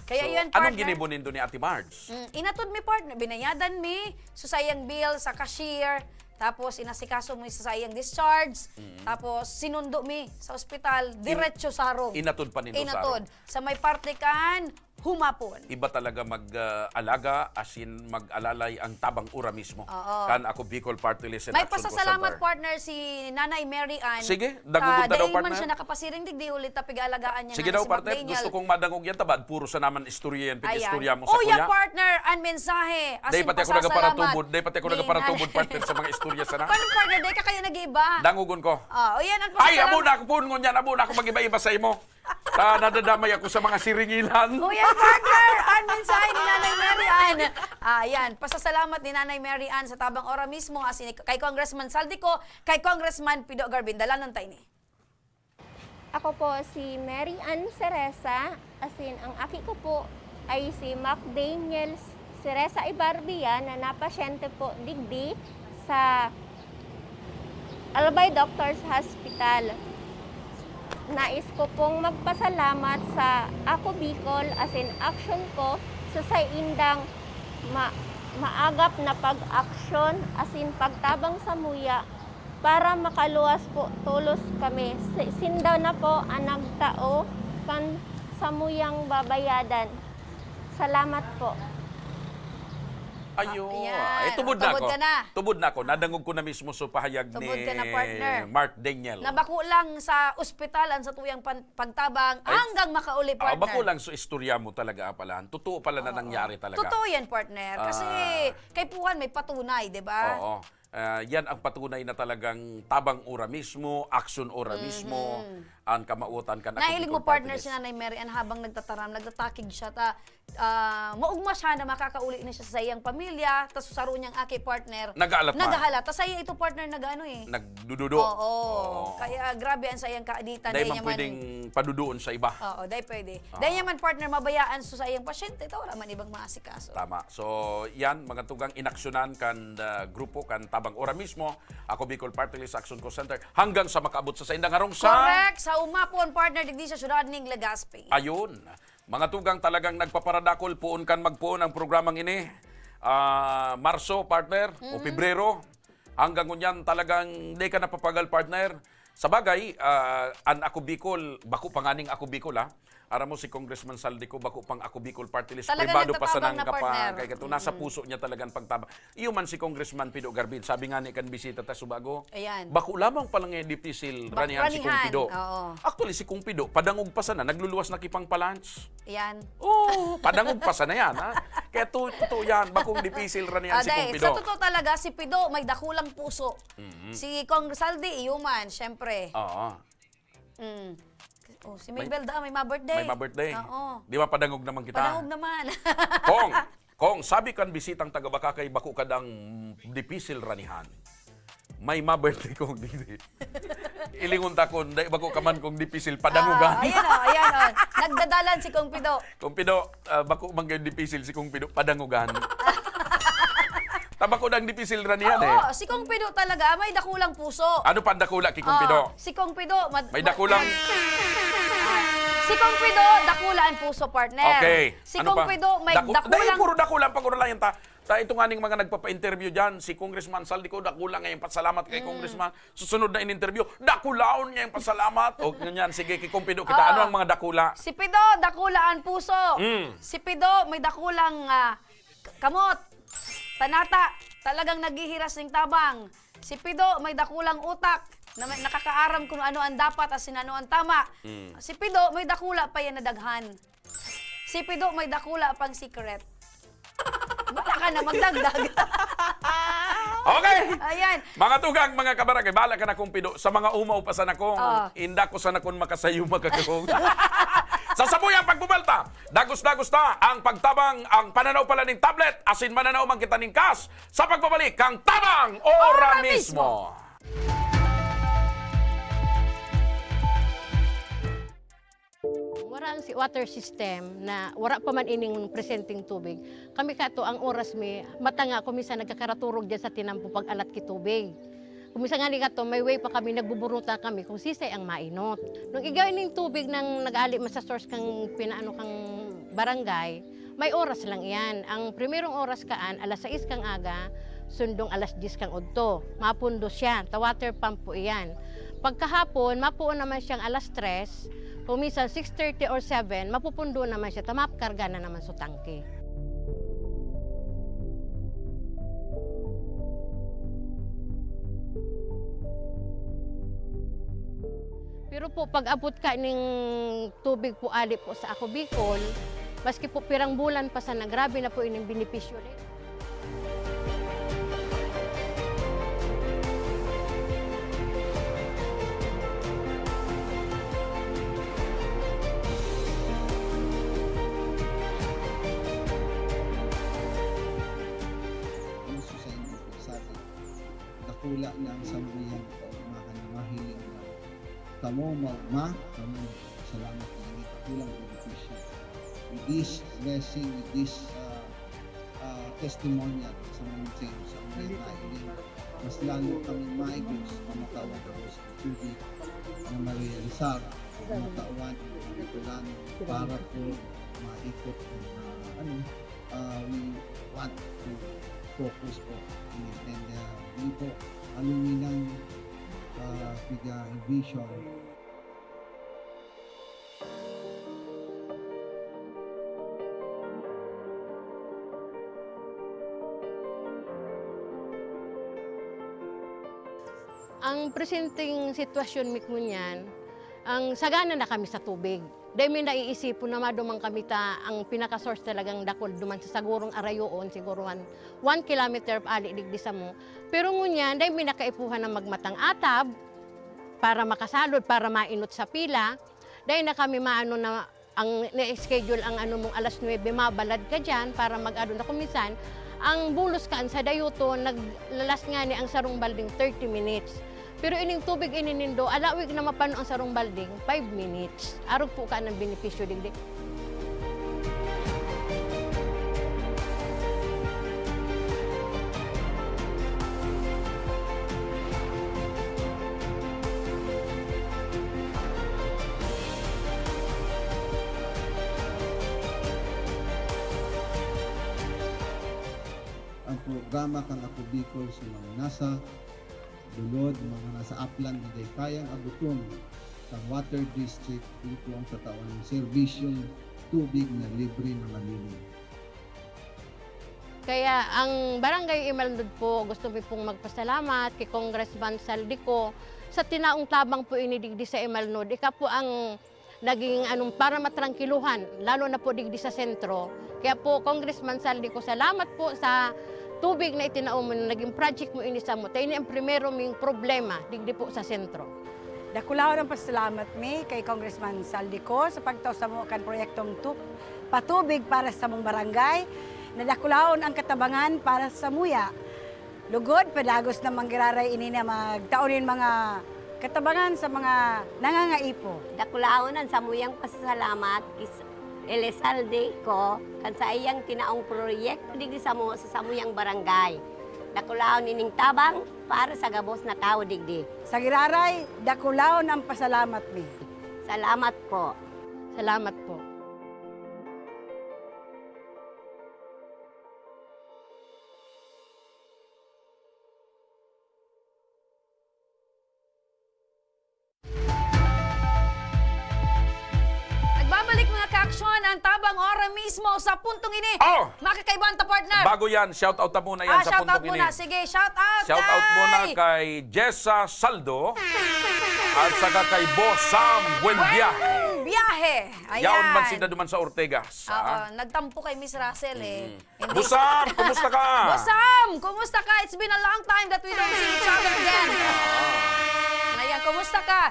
Kaya So, yan, partner. anong ginibunin doon ni Ate Marge? Inatod mi, partner. Binayadan mi. So, sa iyang bill, sa cashier. Tapos, inasikaso mo sa sayang discharge. Tapos, sinundo mi sa ospital. Diretso sarong. Inatod pa nindo Inatod. sarong. Sa may parte kan, humapon. Iba talaga mag-alaga, as in mag-alalay ang tabang ura mismo. Kan ako Bicol Party List and May Action pasasalamat, Center. partner, si Nanay Mary Ann. Sige, dagugod na daw, Dahil man partner. siya nakapasiring digdi, ulit tapig-alagaan niya Sige na daw, si partner. McDaniel. Gusto kong madangog yan, tabad. Puro sa naman istorya yan. Ayan. Pag-istorya mo sa Oh, kuya. yeah, partner, ang mensahe. As Day in, pati ako nagaparatubod. pasasalamat Day pati ako ni nagaparatubod, Nanay. partner, sa mga istorya sana. Paano, partner? Day ka kayo nag-iba. Dangugon ko. O yan, ang Ay, pasasalamat. amo na ako po ngunyan. Amo na ako mag-iba-iba sa imo. Nadadamay ako sa mga siringilan. O yan, partner, ang mensahe ni Nanay Mary Ann. Yan, pasasalamat ni Nanay Mary Ann sa tabang ora mismo, as in, kay Congressman Saldico, kay Congressman Pido Garbin. Dalanan tayo ni. Ako po si Mary Ann Ceresa, as in, ang aki ko po ay si McDaniel Ceresa Ibarbia na napasyente po digdi sa Albay Doctors Hospital. Nais ko pong magpasalamat sa Ako Bicol as in action ko sa indang maagap na pag-aksyon as in pagtabang sa muya para makaluwas po tulos kami. Sindaw na po ang nagtao kan sa muyang babayadan. Salamat po. Ayo. Ayan. Tubod na Tubod ako. ka na. Tubod na ako. Nadangog ko na mismo sa pahayag Tubod ni ka na, partner. Mark Daniel. Nabako lang sa ospitalan sa tuyang pagtabang hanggang makauli, partner. Bako lang sa istorya mo talaga pala. Totoo pala na nangyari talaga. Totoo yan, partner. Kasi kay Puhan may patunay, di ba? Oo. Yan ang patunay na talagang tabang ura mismo, action ura mismo, ang kamautan ka na. Nahiling mo, partner, si Nanay Mary Ann habang nagtataram, nagtatakig siya, maugma siya na makakauli na siya sa iyang pamilya, tapos saro niyang aki, partner. Nag-aalat pa. Nag-aalat. Tapos saya ito, partner, nag-ano eh. Nagdududo. Oo. Kaya grabe ang sayang kaaditan. Dahil man pwedeng paduduon sa iba. Oo, dahil pwede. Dahil naman, partner, mabayaan sa sayang pasyente, ito wala man ibang maasikaso. Tama. So, yan, mga tugang inaksyonan kan grupo, kan tabang ora mismo. Ako Bicol Party List Action Co Center hanggang sa makaabot sa indang harong sa... Correct. Sa umapon, partner, digdi sa syudad ning Legazpi. Ayun. Mga tugang talagang nagpaparadakol, puon kan magpuon ang programang ini. Marso, partner, o Pebrero. Hanggang ngunyan talagang di ka napapagal, partner. Sa bagay, ang Ako Bicol, bako panganing Ako Bicol, Aram mo si Congressman Saldico, bako pang Ako Bicol Party List. Talagang Pribado pa sa nagtatabang nang na, partner. kay kato, nasa puso niya talagang pagtabang. Iyo man si Congressman Pido Garbin, sabi nga ni kan bisita ta Subago. Ayan. Bako lamang palang dipisil ranihan si Kung Pido. Oo. Actually, si Kung Pido, padangog pa sana, nagluluwas na kipang palans. Yan. Oo, padangog pa sana yan, Kaya totoo yan, bakong dipisil ranihan si Kung Dahil, Pido. sa totoo talaga, si Pido may dakulang puso. Si Kong Saldi, iuman, syempre. Oo. Si Mabel may ma-birthday. May ma-birthday. Oo. Di ba padangog naman kita? Panahog naman. Kong, sabi kan bisitang taga-Bakakay, bako kadang dipisil ranihan. May ma-birthday kong dili. Ilingon ta kon, dahil bako kaman kong dipisil padangogan. Ayan. Nagdadalan si Kong Pido. Kung Pido, bako manggay dipisil si Kung Pido, padangogan. Tabako dang dipisil ranihan Oo, si Kong Pido talaga may dakulang puso. Ano pa dakula ki Kung Pido? Si Kong Pido, May dakulang... Si Kong Pido, dakula ang puso, partner. Okay. Si Ano Kong pa? Pido, may Dahil dakulang... puro dakulang, pag-uralayan ta. Ito nga ning mga nagpapa-interview dyan, si Congressman Saldico, dakulang ngayong pasalamat kay Congressman. Susunod na in-interview, dakulaon ngayong pasalamat. O ganyan, sige, kay Kung Pido, kita, ano ang mga dakula? Si Pido, dakula ang puso. Si Pido, may dakulang kamot, panata, talagang naghihiras ng tabang. Si Pido, may dakulang utak, na nakakaaram kung ano ang dapat at ano ang tama. Si Pido, may dakula pa yan na daghan. Si Pido, may dakula pang secret. Baka ka na magdagdag. Okay! Ayan. Mga tugang, mga kabarangay, bala ka na Kung Pido. Sa mga umaw pa sana kong, inda ko sana kong makasayo magkakong. Sa sabuyang pagbubalta, dagos-dagos na ang pagtabang, ang pananaw pala ng tablet, asin mananaw man kita ng kas, sa pagbabalik, kang tabang ora mismo. ang si water system na wala pa man ining presenting tubig, kami kato ang oras mi, matanga kumisa nagkakaraturog dyan sa tinampo pag alat ki tubig. Kumisa nga ni kato, may way pa kami, nagbuburuta kami kung sisay ang mainot. Nung igawin ning tubig nang nag-ali sa source kang pinaano kang barangay, may oras lang yan. Ang primerong oras kaan, alas 6 kang aga, sundong alas 10 kang udto. Mapundo siya, ta water pump po iyan. Pagkahapon, mapuon naman siyang alas 3, kung minsan 6:30 or 7, mapupundo naman siya, ta mapkarga na naman sa tangke. Pero po, pag abot ka ning tubig po ali po sa ako Bicol, maski po pirang bulan pa sana, grabe na po ining benepisyo rin. Gusto sa inyo po sabi, dakula ng sambuyan ko, mahiling na kamo magma, kamo salamat na hindi kakulang benepisyo. With this blessing, with this testimonial sa mga sa mga nailing, mas lalo kami maigos na matawan ko sa tubig na ma-realisar, matawan, itulan, para po maikot we want to focus po and we po aluminan vision. Ang presenting sitwasyon mi kunyan, ang sagana na kami sa tubig. Dahil may naiisipon na madumang kami ang pinaka-source talagang dakol duman sa sagurong arayoon, siguro 1 kilometer ali digdi sa mo. Pero ngunyan, dahil may nakaipuhan na magmatang atab, para makasalod, para mainot sa pila, dahil na kami maano na, ang na-schedule ang ano mong alas 9, mabalad ka dyan para mag-ano na kumisan, ang bulos kaan sa dayuto, naglalas nga ni ang sarong balding 30 minutes. Pero ining tubig ininindo, alawig na mapano ang sarong balding, 5 minutes. Arog po ka ng benepisyo digdi. Ang programa kang Ako Bicol sa mga nasa dulod, mga nasa upland na day kayang aguton sa water district dito ang tatawan ng serbisyong tubig na libre na malinis. Kaya ang Barangay Imalndod po, gusto ko pong magpasalamat kay Congressman Saldico sa tinaong tabang po inidigdi sa Imalndod. Ika po ang naging para matrangkiluhan, lalo na po digdi sa sentro. Kaya po, Congressman Saldico, salamat po sa tubig na itinao mo, naging project mo inisa mo. Tayo ang primero ming problema, digdi po sa sentro. Dakulaw ng pasalamat mi kay Congressman Saldico sa pagtaw sa mo kan proyektong patubig para sa mong barangay. Nadakulaon ang katabangan para sa muya. Lugod, padagos na manggiraray ini na magtaonin mga katabangan sa mga nangangaipo. Dakulaonan sa muyang pasasalamat Elizalde ko kan sa iyang tinaong proyekto digdi sa samuyang barangay. Dakulaon nining tabang para sa gabos na tao digdi. Sa giraray, dakulaon ang pasalamat mi. Salamat po. Salamat po. Nagbabalik mga ka-aksyon ang tabang ora mismo sa puntong ini. Oh! Makakaibang ta partner. Bago yan, shout out na muna yan sa shout out puntong muna. ini. Sige, shout out. Shout out muna kay Jessa Saldo at saka kay Boss Sam Buenviaje. Biyahe. Ayan. Yaon man sila duman sa Ortegas. Oo, nagtampo kay Miss Russell eh. Hindi- Busam, kumusta ka? Busam, kumusta ka? It's been a long time that we don't see each other again. Ayan, kumusta ka?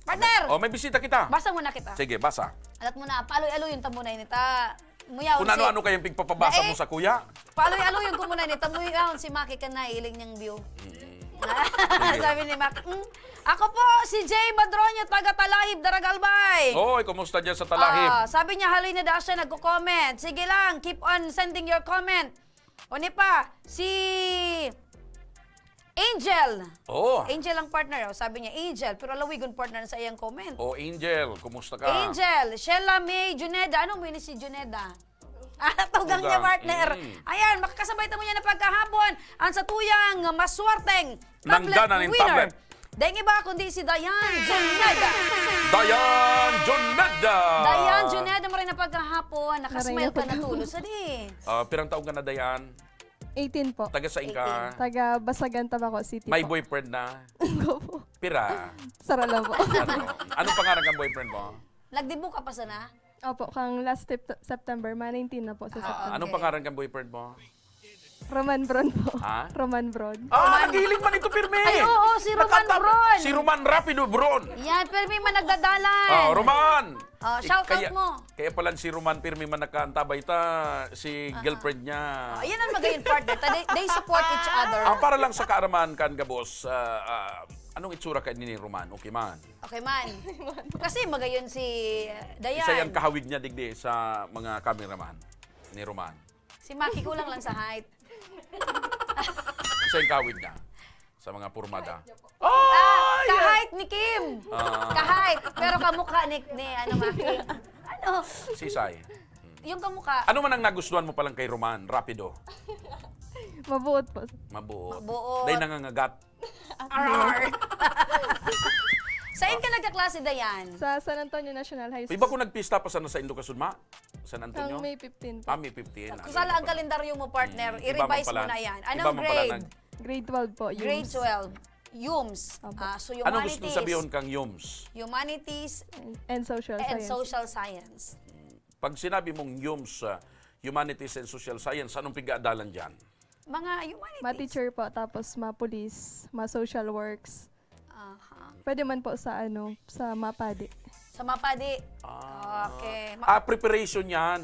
Partner, Oh, may bisita kita. basa muna kita. Sige, basa. Alat mo na, paloy-aloy yung tamunay nita. Muyaw Kung ano-ano kayong pigpapabasa mo sa kuya. Paloy-aloy yung kumunay nita. Muyaw si Maki ka na, iling niyang view. Sabi ni Maki, Ako po, si Jay Madroño, taga Talahib, Daragalbay. Oy, kumusta dyan sa Talahib? Sabi niya, haloy na daw siya nagko-comment. Sige lang, keep on sending your comment. O ni pa, si Angel. Oh. Angel ang partner. Sabi niya, Angel. Pero alawigon partner na sa iyang comment. Oh, Angel, kumusta ka? Angel, Sheila May Juneda. Anong mini si Juneda? Tugang niya, Tugang. partner. Ayan, makakasabay mo niya na pagkahapon. Ang sa tuyang maswerteng Nangganan ng winner. tablet. Dahil iba kundi si Dayan Juneda. Dayan Juneda! Dayan Juneda mo rin na pagkahapon. Nakasmile ka na tulo. Sali. Pirang taong ka na, Dayan? 18 po. Taga saan ka? Taga Basagan, Tabaco City May po. boyfriend na? Opo. Pira? Sara lang po. Anong pangarang kang boyfriend mo? Nagdibo ka pa sana? Opo, kang last September, 19 na po sa September. Anong pangarang kang boyfriend mo? Roman Bron po. Ha? Roman Bron. Nagihiling man ito, Pirmi! Ay, oo, si Roman Bron. Si Roman Rapido Bron! Yan, pero may man nagdadalan. Roman! Shout out Kaya- mo. Kaya pala si Roman Pirmi man nakaantabay si girlfriend niya. Ayan ang magayon partner. They support each other. Para lang sa kaaraman kan gabos, anong itsura ka ni Roman? Okay man. Okay man. Kasi magayon si Dayan. Isa yung kahawig niya digdi sa mga cameraman ni Roman. Si Maki kulang lang sa height. Isa yung kahawig niya sa mga purmada. Kahait ni Kim. Kahait. Pero kamukha ni Maki. Ano? Sisay. Yung kamukha. Ano man ang nagustuhan mo palang kay Roman? Rapido. Mabuot po. Mabuot. Mabuot. Dahil nangangagat. Saan ka nagkaklase, Dayan? Sa San Antonio National High School. Iba kung nagpista pa sana sa Ilocos Sur, San Antonio? Ang May 15 po. May 15. Kusala ang kalendaryo mo, partner. I-revise mo na yan. Anong grade? Grade 12 po. Grade 12. YUMS. So, humanities. Ano gusto sabihin kang YUMS? Humanities And Social and Science. Social Science. Pag sinabi mong YUMS, Humanities and Social Science, anong pigaadalan dyan? Mga humanities. Ma-teacher po, tapos ma-police, ma-social works. Pwede man po sa sa MAPADI. Sa Mapadi. Okay. Preparation yan.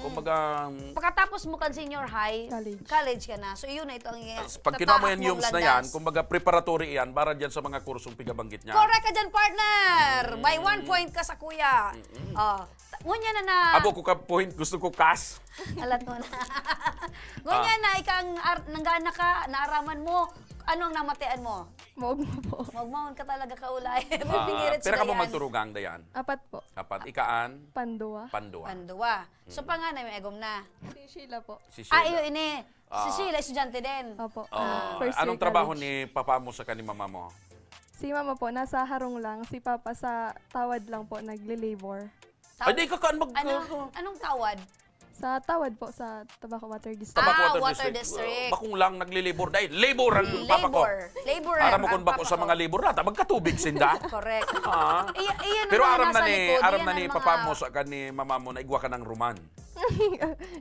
Kumbaga, Pagkatapos mo kan senior high, college ka na. So, yun na ito ang pag kinuha mo yan YUMS na yan, kumbaga preparatory yan para dyan sa mga kursong pigabanggit niya. Correct ka dyan, partner! By 1 point ka sa kuya. Ngunya na Abo ko ka point, gusto ko cash. Alat mo na. Ngunya na, ikang nanggana ka, naaraman mo, ano ang namatian mo? Maugma po. Magmahon ka talaga kaulay. Pero ka mo magturugang, Dayan? 4 po. 4. Ikaan? Pandua. Panduwa. So, panganay may egom na. Si Sheila po. Si Sheila. Iyo ini. Si Sheila, estudyante din. Opo. Anong trabaho ni papa mo sa kanima mama mo? Si mama po, nasa harong lang. Si papa sa tawad lang po, nagli-labor. Ay, di ka kaan Anong tawad? Sa tawad po, sa Tabaco Water District. Water District. Bakong lang naglilibor. Dahil labor ang papa ko. Labor. Aram mo kung bako sa mga labor na, magkatubig sinda. Correct. Pero aram na ni papa mo sa ni mama mo na igwa ka ng Roman.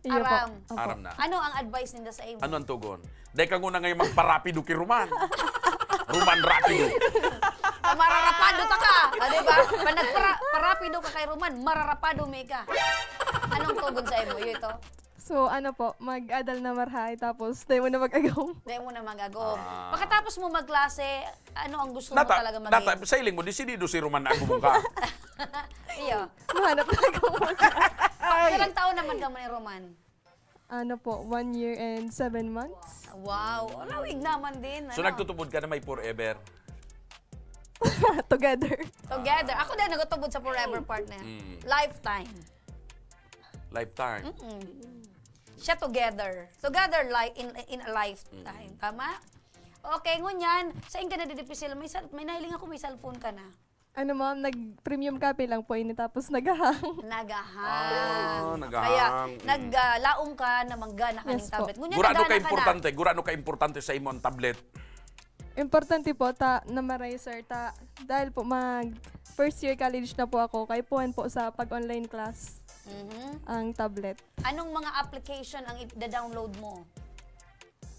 Iyo po. Aram na. Ano ang advice ninda sa imo? Ano ang tugon? Dahil ka muna ngayon magparapido kay Roman. Roman rapido. Mararapado ta ka. Diba? Pag nagparapido ka kay Roman, mararapado may ka. Anong tugon sa imo? Yun ito? So, po, mag-adal na marhay, tapos tayo mo na mag-agaw. Dahil mo na magagom. Pagkatapos mo magklase, ano ang gusto mo talaga maging? Sa iling mo, disidido si Roman na agumong ka. Iyo. Mahanap na agaw mo. Ilang taon naman ka mo ni Roman? 1 year and 7 months. Wow. Lawig naman din. So nagtutubod ka na may forever? Together. Together. Ako din nagtutubod sa forever partner. Lifetime. Lifetime? Siya together. Together in a lifetime. Tama? Okay, ngunyan, saan ka nadidipisil? May nahiling ako, may cellphone ka na. Ma'am, nag-premium copy lang po ini, tapos nagahang. Nagahang. Nagahang. Kaya, naglaong ka na manggana ka ng Yes, tablet. po. Ngunyan, Gurano nagana ka ka importante? Gurano ka importante sa imong tablet? Importante po, na maray, sir, dahil po first year college na po ako, kay puwan po sa pag-online class ang tablet. Anong mga application ang i-download mo?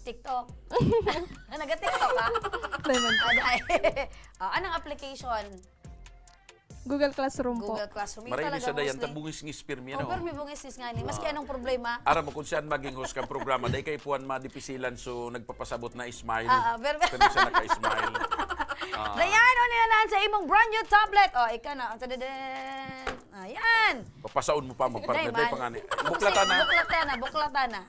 TikTok? Nag-TikTok ka? Lemon. Anong application? Google Classroom po. Google Classroom. Maray ni sa dayan, tabungis ng spermia, no? Pero may bungisis nga ni. Maski anong problema. Aram mo kung saan maging host kang programa, dahil kay puwan madipisilan, so nagpapasabot na smile. Pero siya naka-smile. Dayan, sa imong brand new tablet. O, ika na. Tadadaan. Ayan. Papasaon mo pa mo, partner. Day pa nga ni. Buklatan na. Buklatan na.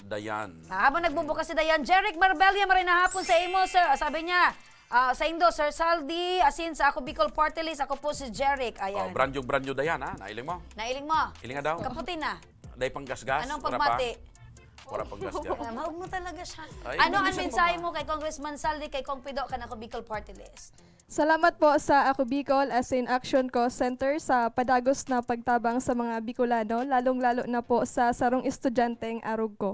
Dayan. Habang nagbubukas si Dayan, Jeric Marbella, maray na hapon sa imo, sir. Sabi niya, sa Indo, Sir Saldi, asin sa ako Bicol Party List, ako po si Jeric. Ayan. Brand new Dayan, ha? Nailing mo? Nailing mo. Iling nga daw. Kaputi na. Day pang gasgas. Anong Wala pagbati? Wala pang gasgas. Mahog mo talaga siya. Ay, Ano ang minsan mensahe mo kay Congressman Saldi, kay Kong Pido, ka na ako Bicol Party List? Salamat po sa Ako Bicol as in Action Ko Center sa padagos na pagtabang sa mga Bicolano, lalong-lalo na po sa sarong estudyanteng arog ko.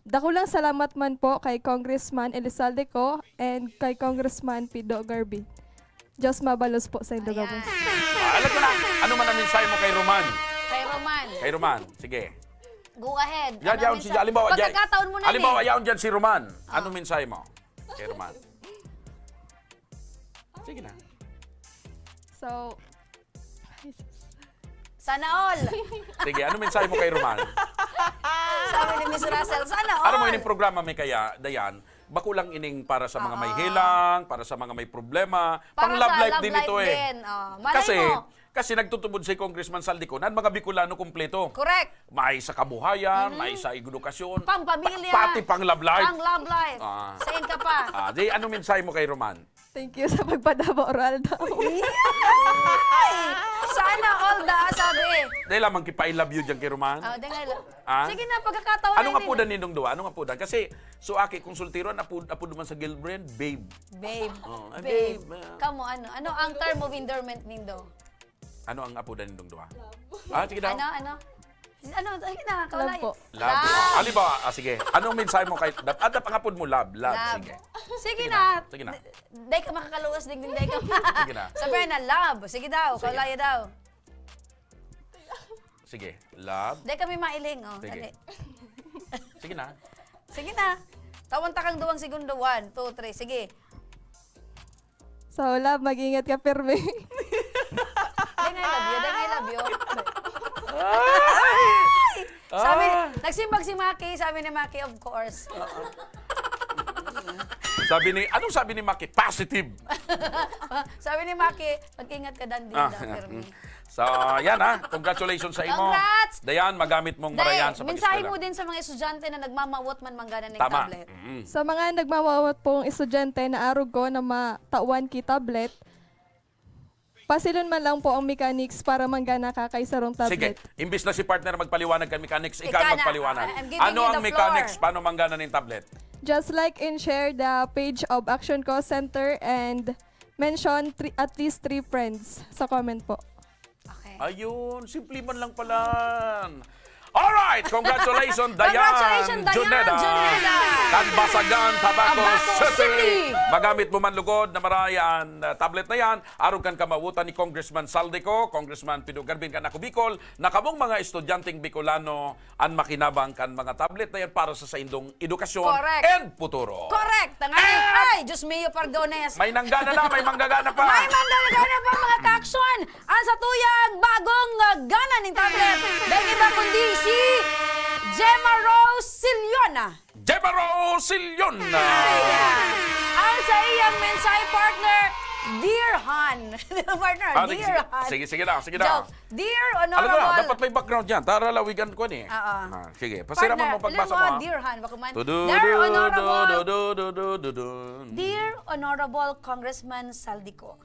Dakulang salamat man po kay Congressman Elizalde Co and kay Congressman Pido Garby. Diyos mabalos po sa Indo Gabos. Alam ko na, ano man ang mensahe mo kay Roman? Kay Roman. Kay Roman, sige. Go ahead. Yan, Ano si, mensahe? alimbawa, Pagkakataon mo na alimbawa, eh. yaon dyan si Roman. Anong mensahe mo kay Roman? Sige na. So, Sana all. Sige, anong mensahe mo kay Roman? Sabi ni Miss Russell, sana all. Ano mo ining programa may kaya, Dayan? Bakulang ining para sa mga may hilang, para sa mga may problema, Para pang love sa life love din life ito eh. din. Malay mo. Kasi nagtutubod si Congressman Saldico na mga Bicolano kumpleto. Correct. May sa kabuhayan, may sa edukasyon, Pang pamilya. pati pang love life. Pang love life. Ah. Sayin ka pa. Di, ano mensahe mo kay Roman? thank you sa pagpadabo, Roldo. Sana all da, sabi. Dahil lamang kipa I love you dyan kay Roman. Sige na, pagkakataon Anong na apudan nindong duwa? Anong apudan? Kasi, so aki, konsultiron, apud naman sa girlfriend, babe. Babe. Oh, Babe. babe. Kamo, ano ang term of endearment nindo? Ano ang apudan nindong duwa? Sige daw. Ano? Sige na, kaulay. Love po. Love. Halimbawa, sige. Anong mensahe mo kay... At ang apod mo, love. Sige. Sige na. Sige na. Day ka makakaluwas, day ka. Sige na. Sabi na, love. Sige daw, Sige. kaulay daw. Sige. Love. Day kami mailing, oh. Sige. Dali. Sige na. Sige na. Tawan takang 2 segundo. 1, 2, 3. Sige. So, love, mag-ingat ka, Perme. Then I love you. Sabi, nagsimbag si Maki. Sabi ni Maki, of course. Anong sabi ni Maki? Positive. Sabi ni Maki, mag-ingat ka dan din daw, Permi. So, yan Congratulations sa imo. Congrats! Dayan, magamit mong marayan sa mensahe pag-eskwela. mo din sa mga estudyante na nagmamawot man manggana ng Tama. tablet. Sa mga nagmawawat pong estudyante na arog ko na matauan ki tablet, pasilon man lang po ang mechanics para manggana ka kay sarong Sige, tablet. imbis na si partner magpaliwanag kan mechanics, Ika ikaw na. magpaliwanag. I'm giving Ano you ang the mechanics? floor. Paano manggana ng tablet? Just like and share the page of Action Co Center and mention at least 3 friends sa comment po. Okay. Ayun, simple man lang pala. Alright, congratulations, Dayan Congratulations, Dayan Juneda. Juneda. Kanbasagan, Tabaco Tabaco City. City. Magamit mo man lugod na marayan tablet na yan. Arog kan kamawutan ni Congressman Saldico, Congressman Pido Garbin kan ako Bicol, na kamong mga estudyanteng Bicolano ang makinabang kan mga tablet na yan para sa indong edukasyon Correct. and futuro. Correct. Ay, Diyos mio, pardones. May nanggana na, may manggagana pa. May mandalagana pa mga ka-aksyon. Ang sa tuyang bagong gana ng tablet. Dahil iba kundi si Gemma Rose Siliona. Gemma Rose Siliona. Ang sa iyang mensahe partner, Dear Han. Partner, Dear Han. Sige na. Joke. Dear Alam Honorable. ko na, dapat may background yan. Tara, lawigan ko ni. Oo. Sige, pasira mo pagbasa mo. Dear Han, baka man. Tudu, Dear du, Honorable. du. Dear Honorable Congressman Saldico,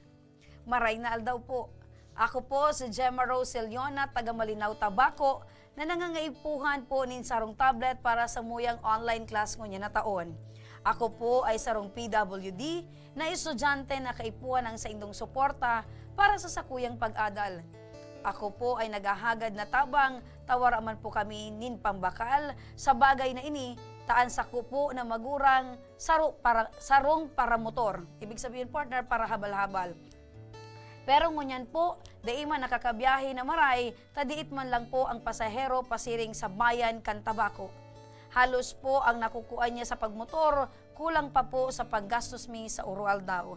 maray na aldaw po. Ako po si Gemma Rose Siliona, taga Malinaw, Tabaco, na nangangaipuhan po nin sarong tablet para sa muyang online class ngunya na taon. Ako po ay sarong PWD na estudyante na kaipuhan ang sa indong suporta para sa sakuyang pag-adal. Ako po ay naghahagad na tabang, tawaraman po kami nin pambakal sa bagay na ini, taan sa po na magurang sarong para motor. Ibig sabihin partner, para habal-habal. Pero ngunyan po, dai man nakakabiyahe na maray, tadiit man lang po ang pasahero pasiring sa bayan kan Tabaco. Halos po ang nakukuha niya sa pagmotor, kulang pa po sa paggastos mi sa urual daw.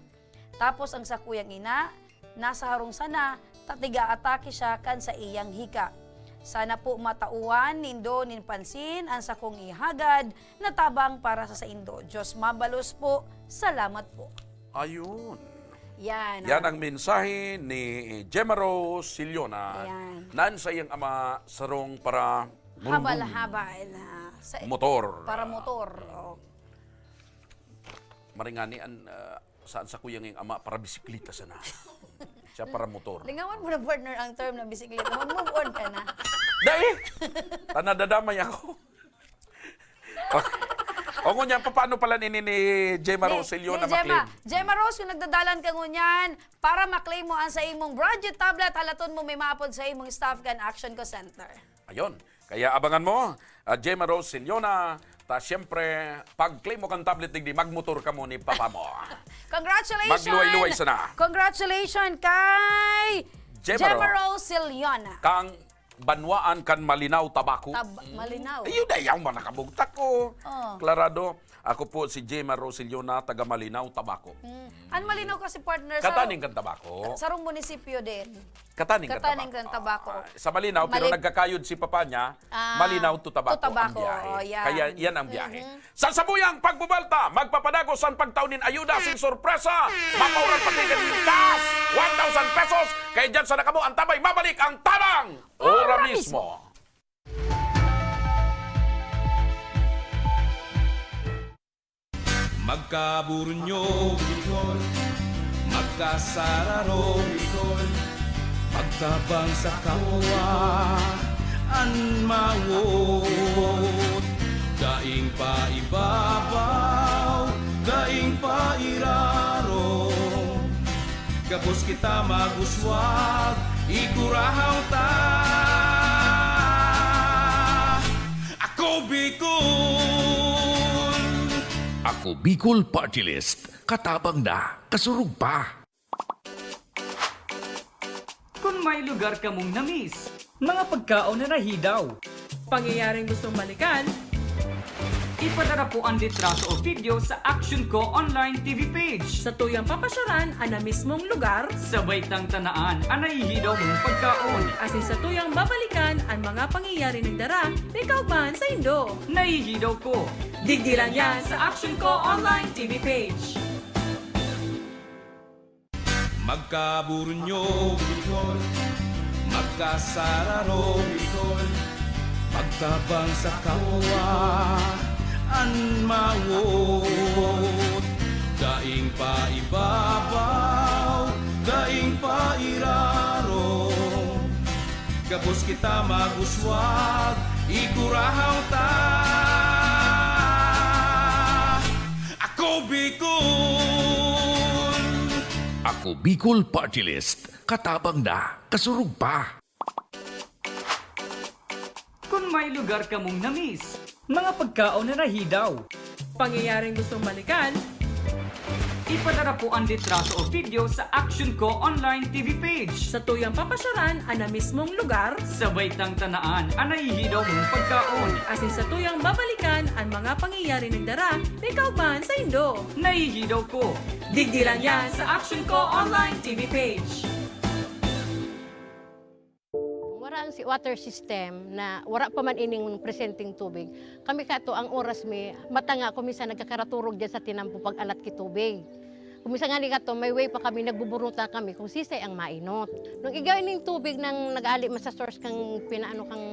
Tapos ang sakuyang ina, nasa harong sana, tatiga atake siya kan sa iyang hika. Sana po matauan, nindo, ninpansin, ang sakong ihagad, na tabang para sa indo. Diyos mabalos po, salamat po. Ayun. Yan. Yan ang mensahe ni Gemma Rose Siliona. Ayan. Naan sa iyang ama sarong para Haba na sa motor. para motor. Oh. Maringanian saan sa kuyang iyang ama para bisikleta sana. Siya para motor. Lingawan mo na partner ang term na bisikleta. Mag-move on ka na. Dai! Tanadadamay ako. O ngunya, paano pala ni Gemma Rose Siliona Gemma. maklaim? Gemma Rose, kung nagdadalan ka ngunyan, para maklaim mo ang sa imong budget tablet, halaton mo may maapod sa imong staff kan Action Co Center. Ayun. Kaya abangan mo, Gemma Rose Siliona, ta siyempre, pag-claim mo kang tablet digdi, magmotor ka mo ni papa mo. Congratulations! Magluway-luway sana. Congratulations kay Gemma Rose Siliona. Kang banwaan kan malinaw tabako. Malinaw. Ayun na yung mga nakabugtak ko. Oh. Clarado, ako po si Gemma Rose Siliona, taga Malinaw, Tabako. Ang malinaw kasi partner Kataning kan Tabako. sa sarong munisipyo din. Kataning Kataning kan kan Tabako. Sa Malinaw, pero nagkakayod si papa niya, Malinaw to Tabako, to Tabako. ang biyahe. Oh, yan. Kaya yan ang biyahe. Sa sabuyang pagbubalta, magpapadagos ang pagtaunin ayuda sin sorpresa, mapauran pati ng cash, 1,000 pesos. Kaya dyan sa nakamo, ang tabay, mabalik ang tabang! Ora mismo. Magkaburunyo, Bicol. Magkasararo, Bicol. Pagtabang sa kapwa, anmawot. Daing pa ibabaw, daing pa iraro. Kapos kita maguswag, igurahaw ta. Ako Bicol! Ako Bicol Party List. Katabang na, kasurug pa. Kung may lugar ka mong namiss, mga pagkaon na nahidaw, pangyayaring gustong balikan, ipadara po ang litrato o video sa Action Co online TV page. Sa tuyang papasyaran ang na mismong lugar, sabay tang tanaan ang nahihidaw mong pagkaon. Asin sa tuyang babalikan ang mga pangyayari ng dara, may kaugmahan sa Indo. Nahihidaw ko. Digdi lang yan sa Action Co online TV page. Magkaburunyo, Bicol. Magkasararo, Bicol. Pagtabang sa kapwa, anmawot. Daing pa ibabaw, daing pa iraro. Kapos kita maguswag, igurahaw ta. Ako Bicol! Ako Bicol Party List. Katabang na, kasurug pa. Kung may lugar ka mong namiss, mga pagkaon na nahidaw, pangyayaring gustong balikan, ipadara po ang litrato o video sa Action Co online TV page. Sa tuyang papasyaran ang na mismong lugar, sabay tang tanaan ang nahihidaw mong pagkaon. Asin sa tuyang babalikan ang mga pangyayari ng dara, may kaugmahan sa Indo. Nahihidaw ko. Digdi lang yan sa Action Co online TV page. Wala ang water system na wala pa man ining presenting tubig. Kami kato ang oras mi matanga kumisa nagkakaraturog diyan sa tinampo pag alat ki tubig. Kumisa nga ni kato may way pa kami nagbuburuta kami kung sisay ang mainot. Nung igawin ning tubig nang nag-ali man sa source kang pinaano kang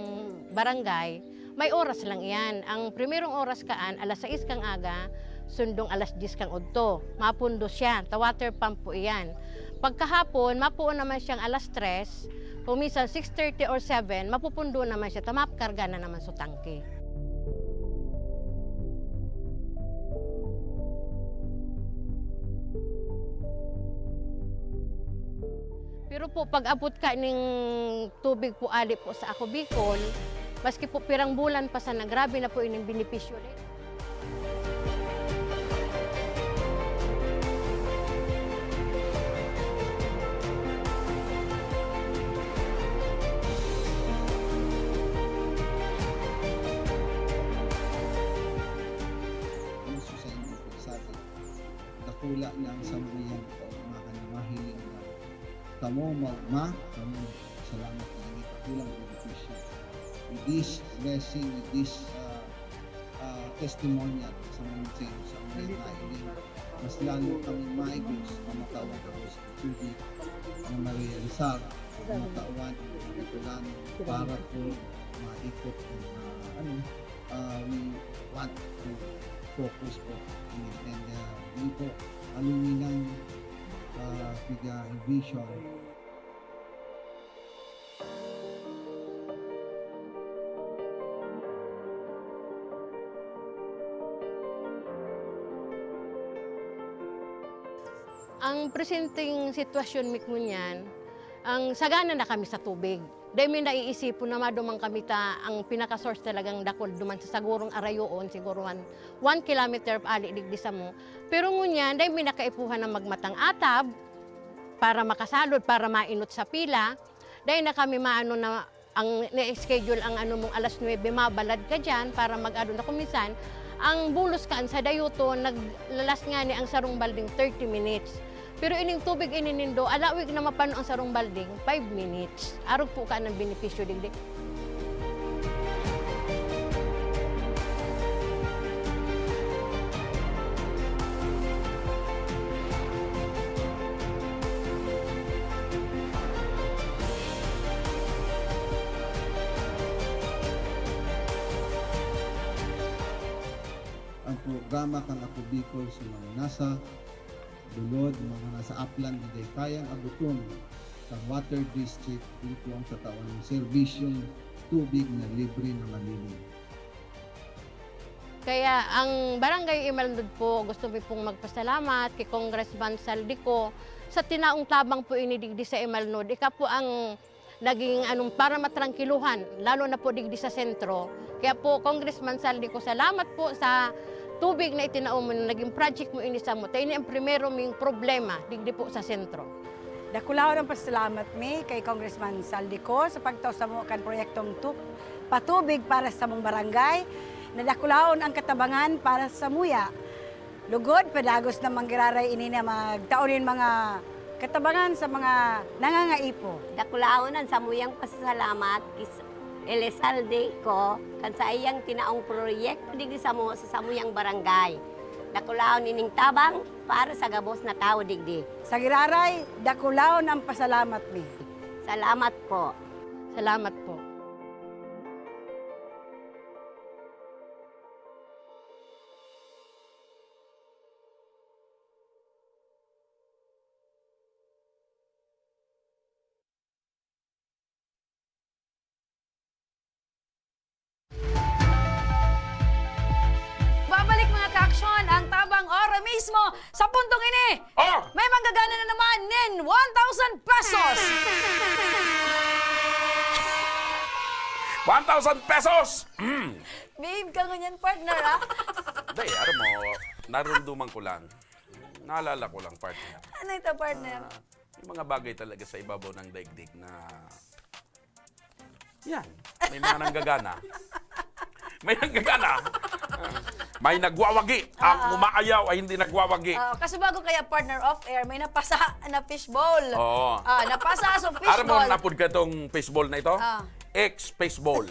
barangay, may oras lang iyan. Ang primerong oras kaan alas 6 kang aga, sundong alas 10 kang udto. Mapundo siya, ta water pump po iyan. Pagkahapon, mapuon naman siyang alas 3, kung minsan 6:30 or 7, mapupundo naman siya, tamapkarga na naman sa tangke. Pero po, pag abot ka ng tubig po ali po sa Ako Bicol, maski po pirang bulan pa sana, grabe na po ining benepisyo rin. Dakula ng sambuyan ko, mahiling na kamo magma, kamo salamat na hindi kakulang benepisyo. With this blessing, with this testimonial sa mga sa mga nailing, mas lalo kami maigos ang matawan ko sa tubig ng Maria Rizal, ang matawan ng Bicolano para po maikot we want to focus po on it. And yun po, aluminang vision. Ang presenting sitwasyon mi kunyan, ang sagana na kami sa tubig. Dahil may naiisip na madumang kami ang pinaka-source talagang dakol duman sa sagurong arayoon, siguro 1 kilometer ali digdi sa mo. Pero ngunyan, dahil may nakaipuhan ng magmatang atab para makasalod, para mainot sa pila. Dahil na kami maano na ang na-schedule ang mong alas 9, mabalad ka dyan para mag-ado na kumisan. Ang bulos kaan sa dayuto, naglalas nga ni ang sarong balding 30 minutes. Pero ining tubig ininindo, alawig na mapano ang sarong balding, 5 minutes. Arog po ka ng benepisyo digdi. Ang programa kang Ako Bicol sa mga nasa Dulod, mga nasa upland, hindi kayang abuton sa water district dito ang tatawan ng serbisyong tubig na libre na malinis. Kaya ang Barangay Imalnod po, gusto ko pong magpasalamat kay Congressman Saldico sa tinaong tabang po inidigdi sa Imalnod. Ika po ang naging para matrangkiluhan, lalo na po digdi sa sentro. Kaya po, Congressman Saldico, salamat po sa tubig na itinaon mo, naging project mo inisa mo. Tayo ang primero ming problema, digdi po sa sentro. Dakulaon ang pasalamat mi kay Congressman Saldico sa pagtaw sa mo kan proyektong patubig para sa mong barangay. Nadakulaon ang katabangan para sa muya. Lugod, padagos na manggiraray ini na magtaonin mga katabangan sa mga nangangaipo. Dakulaon ang samuyang pasasalamat Elizalde ko kan sa iyang tinaong proyekto digdi sa samuyang barangay. Dakulaon ining tabang para sa gabos na tao digdi. Sa giraray, dakulaon ang pasalamat mi. Salamat po. Salamat po. Babalik mga ka-aksyon ang tabang ora mismo sa puntong ini. Oh! May manggagana na naman nin 1,000 pesos. 1,000 pesos! Babe, ka ganyan partner ha? Day, alam mo, narunduman ko lang. Naalala ko lang, partner. Ano ito partner? Yung mga bagay talaga sa ibabaw ng daigdig na... Yan, may mga nanggagana. May nanggagana. May nagwawagi. Ang umaayaw ay hindi nagwawagi. Kasi bago kaya partner off-air, may napasa na fishbowl. Oo. Napasa sa Aram mo, fishbowl. napod ka itong fishball na ito? Ex-fishball.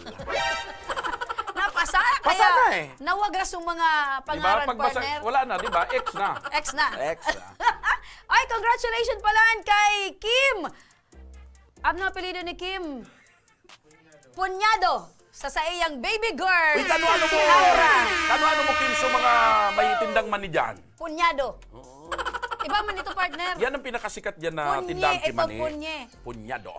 Napasa? Pasa Kaya na eh. nawagras yung mga pangaran, Pagbasa, partner. wala na, di ba? Ex na. Ex na. Ex na. Ay, congratulations pala kay Kim. Ano ang apelido ni Kim? Punyado. Sa iyang baby girl. Uy, kano-ano si mo? Aura. Kano-ano mo, Kim, sa mga may tindang mani dyan? Punyado. Iba man ito, partner. Yan ang pinakasikat dyan na Punye, tindang ito kimani. punye. Punyado.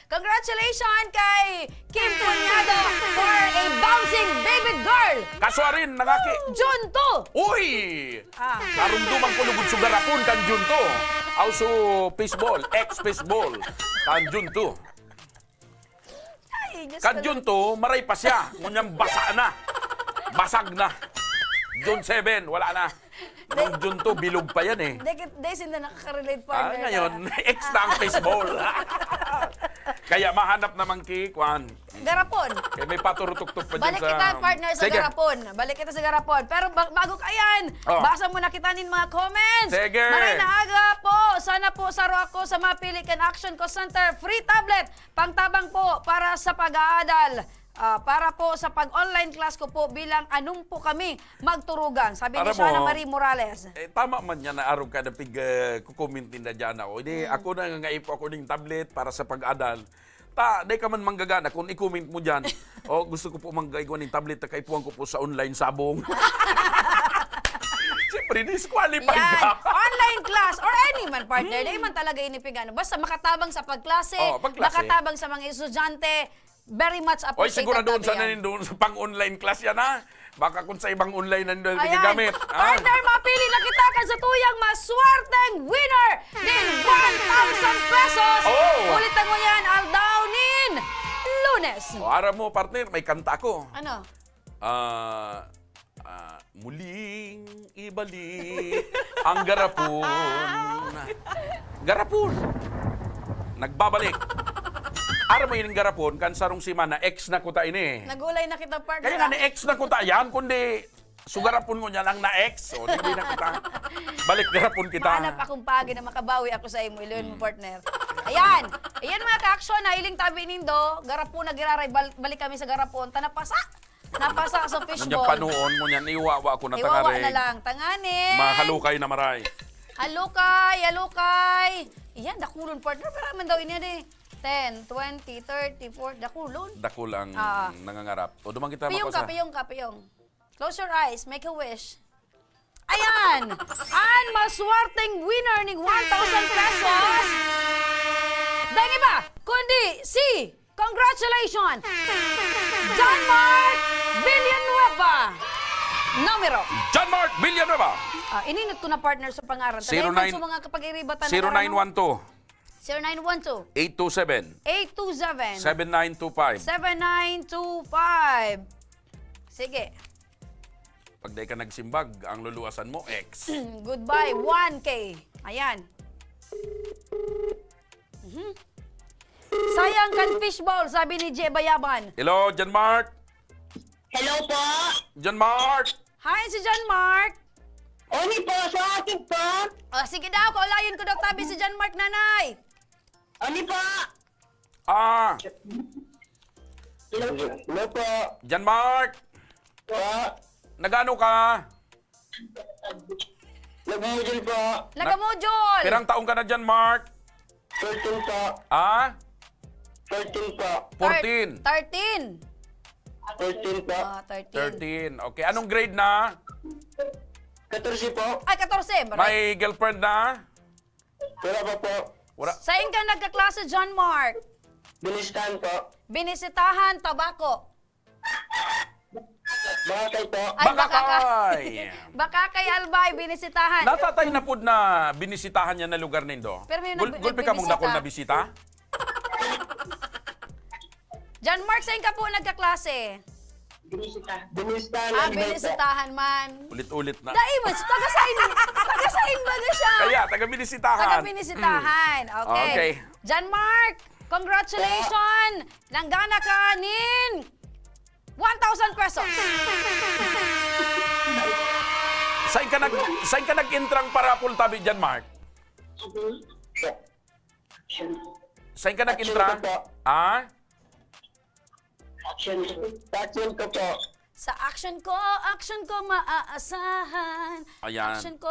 Congratulations kay Kim Punyado for a bouncing baby girl. Kaswa rin, nangaki. Junto. Uy! Karumduman ko lugod sugarapon kan Junto. Also, baseball, ex-baseball, kan Junto. Kan Junto, maray pa siya. Ngunyang basa na. Basag na. June 7, wala na. Nung Junto, bilog pa yan eh. Dahil sila nakaka-relate, partner. Ngayon, ex na ang baseball. Kaya mahanap naman Kwan. Garapon. Kaya may paturutok-tok pa dyan Balik sa... kita, partner, sa Sige. Garapon. Balik kita sa Garapon. Pero bago ka yan, basa mo na kita nin mga comments. Sige. Maray na aga po. Sana po saro ako sa Mapili Can Action Call Center. Free tablet. Pangtabang po para sa pag-aadal. para po sa pag-online class ko po bilang anong po kami magturugan. Sabi ni Aram mo, Shana Marie Morales. Tama man yan na araw ka na kukumintin na dyan ako. Hindi, ako na nga ipo ako ng tablet para sa pag-adal. Day ka man manggagana kung i-comment mo dyan. Gusto ko po manggagawa ng tablet na kaipuan ko po sa online sabong. Siyempre, disqualified Yan, ka. online class or any man partner, di man talaga inipigano. Basta makatabang sa pagklase, pagklase. makatabang sa mga estudyante, very much Oy, appreciated. siguro doon sa tabi yan. doon sa pang-online class yan, ha? Baka kung sa ibang online na doon Ayan, gagamit. partner, mapili na kita kan sa tuyang maswerteng winner din 1,000 pesos. Ulitan mo yan, Aldaunin Lunes. Aram mo, partner, may kanta ako. Ano? Muling ibalik ang garapon. Garapon. Nagbabalik. Aram mo yung garapon, kan sarong si Mana, ex na kuta ini. Nagulay na kita, partner. Kaya nga ni ex na kuta yan, kundi sugarapon mo niya lang na ex. O, di na kita. Balik garapon kita. Mahanap akong pagi na makabawi ako sa imo, iluin mo, partner. Ayan. Ayan mga ka-aksyon, nailing tabi nindo, garapon na giraray, balik kami sa garapon, tanapasa. Napasa sa Nandiyan fishball. panuon mo niyan, iwawa ko na Iwawa tangare. na lang. Tanganin. Mahalukay na maray. Halukay, halukay. Iyan, dakulon, partner. Para man daw inya di. 10, 20, 30, 40, dakulon. Dako lang nangangarap. O, dumang kita Piyong makosa. ka, piyong ka, piyong. Close your eyes, make a wish. Ayan! Ang maswarteng winner ng 1,000 pesos. Dahil iba, kundi si, congratulations, John Mark Villanueva. Numero. John Mark Villanueva. Ininit ko na partner sa pangaran. 09 Tagay sa mga kapag-iribatan. 0912 0912 827 827 7925. 7925. Sige. Pag di ka nagsimbag, ang luluasan mo, X. Goodbye, 1K. Ayan. Sayang kan fishball, sabi ni J. Bayaban. Hello, John Mark. Hello po. John Mark. Hi, si John Mark. Oni po, sa akin po. Sige daw, kaulayon ko daw tabi si John Mark, nanay. Oni po. Hello po. John Mark. Nagano ka? Nag-module po. Nagamodjol. Pirang taong ka na, John Mark? 13 po. 13 po. 14. 13. 13 po. 13. 13. Okay, anong grade na? 14 po. Ay, 14. May girlfriend na? Wala pa po. Wala. Saan ka nagkaklase, John Mark? Binistan po. Binisitahan, tabako. Bakay po. Ay, Bakakay. Baka kay Albay, binisitahan. Natatay na po na binisitahan niya na lugar nindo. Pero may Gulpi ka mong nagbibisita. dakol na bisita? John Mark, saan ka po nagkaklase? Binistan. Binisitahan man. Ulit-ulit na. Daiman, taga-sain ba na siya? Kaya, taga-binisitahan. Taga-binisitahan. Okay. Okay. John Mark, congratulations! Nanggana ka nin 1,000 pesos. Saan ka nag-intrang para pultabi dyan, Mark? Saan ka nag-intra? Action ko po. Sa action ko maaasahan. Ayan. Action ko.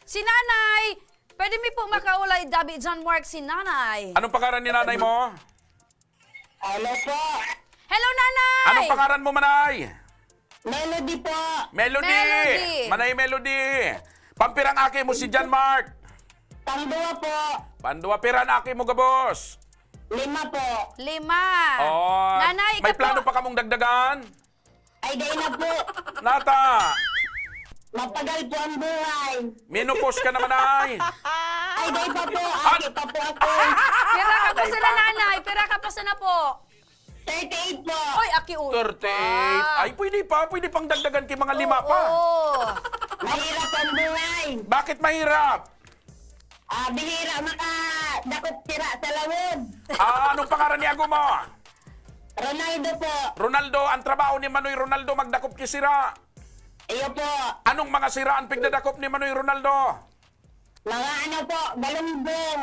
Si Nanay, pwede mi po makaulay Dabi John Mark si Nanay. Anong pangalan ni nanay mo? Ano po? Hello, Nanay! Anong pangalan mo, Manay? Melody po. Melody! Manay Melody! Pampirang aki mo si John Mark. Pangdua po. Pandua pirang aki mo, gabos. 5 po. 5. Oh, Nanay, may plano pa kamong dagdagan? Ay, day na po. Nata! Mapagal po ang buhay. Minupos ka naman, ay. Ay, day pa po. Aki pa po ako. Pira ka pa sa na, Nanay. Pira ka pa sa na po. 38 po. Oy, aki 38. Ay, pwede pang dagdagan kay mga 5 pa. Oo. Mahirap ang buhay. Bakit mahirap? Bihira makadakot tira sa lawod. Anong pangalan ni Ago mo? Ronaldo po. Ronaldo, ang trabaho ni Manoy Ronaldo magdakop ki sira. Iyo po. Anong mga siraan pigdadakop ni Manoy Ronaldo? Mga ano po, galunggong.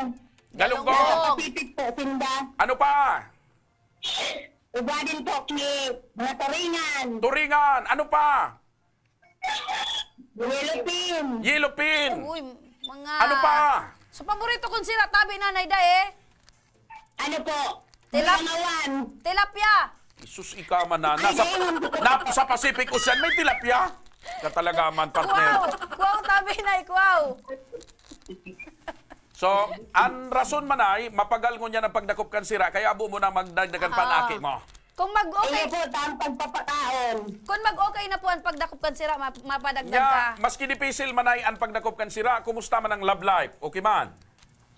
Galunggong. Pacific po, tinda. Ano pa? Iba din po ni mga Turingan. Turingan. Ano pa? Yellowpin. Yellowpin. Uy, mga... Ano pa? So, paborito kong sira, tabi nanay da eh. Ano po? Tilapia. Tilapia. Isus ikaman na. Sa Pacific Ocean may tilapia. Katalagaman, Wow. partner. Wow, tabi na wow. So, ang rason man ay, mapagal mo niya ng pagdakop kan sira, kaya abo mo na magdagdagan panaki mo. Kung mag-okay... Iyo po, ang pagpapakaon. Kung mag-okay na po ang pagdakop kan sira, mapadagdag ka. Ya, maski dipisil man ay ang pagdakop kan sira, kumusta man ang love life? Okay man?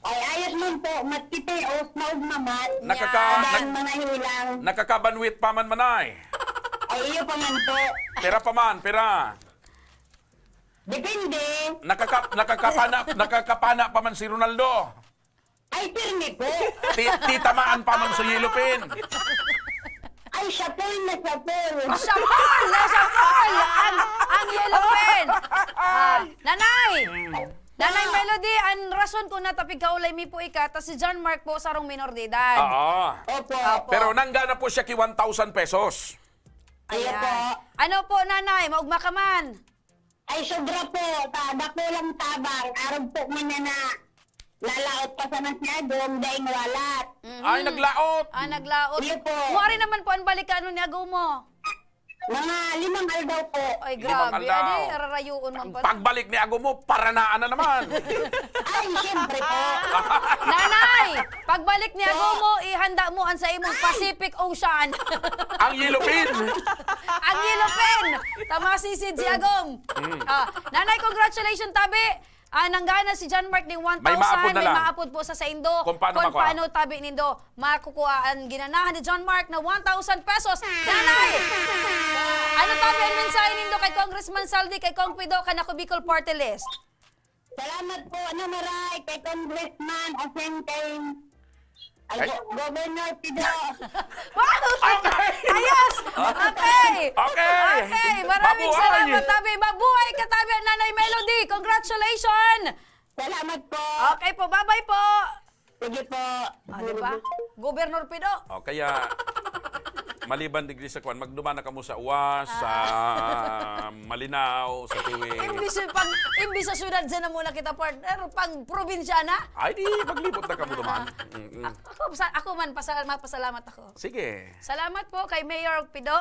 Ay, ayos man po, matitios, naugmaman. Mga hilang. Nakakabanwit pa man manay. Ay, iyo pa man po. Pera pa man, pera. Depende. Nakakapana pa man si Ronaldo. Ay, pirmi po. Titamaan pa man sa Yellowpin. Ay, sapol na sapol. Sapol na sapol! Ang Yellowpin! Nanay! Nanay Melody, ang rason kung natapig kaulay mi po ika, tas si John Mark po sarong minor de edad. Oo. Opo. Pero nanggana po siya ki 1,000 pesos. Ayan. Ano po, nanay? Maugma ka man. Ay, sobra po. Dako lang tabang. Arog po man na lalaot pa sa nasyadong daing walat. Ay, naglaot. Naglaot. Iyo po. Muwari naman po ang balikan ni agaw mo. Mga 5 aldaw po. Ay, 5 grabe. aldaw. Adi, ararayuon man pa. Pagbalik ni Ago mo, paranaan na naman. Ay, siyempre po. Nanay, pagbalik ni agaw mo, ihanda mo ang sa imong Pacific Ocean. Ang Yellowpin. Ang Yellowpin. Tamasisid si Agom. Nanay, congratulations, tabi. Nanggana si John Mark ng 1,000. May maapod na lang. maapod po sa Indo. Kung paano tabi nindo, makukuha ang ginanahan ni John Mark na 1,000 pesos. Nanay! Ano tabi ang mensahe nindo kay Congressman Saldi, kay Kong Pido, kanako Bicol Party List? Salamat po, maray, kay Congressman, asin kay Governor Pido. Wow! Ayos! Okay! Okay! Maraming Mabuhay! salamat, tabi. Mabuhay ka, tabi, Nanay Melody. Congratulations! Salamat po. Okay po, bye-bye po. Sige po. Diba? Governor Pido. Kaya, maliban digri sa kwan, magdumana ka mo sa Uwas, sa Malinaw, sa Tiwi. Imbis sa syudad, dyan na muna kita, partner. Pang probinsya na. Ay, di, maglibot na ka mo duman. Ako man, mapasalamat ako. Sige. Salamat po kay Mayor Pido.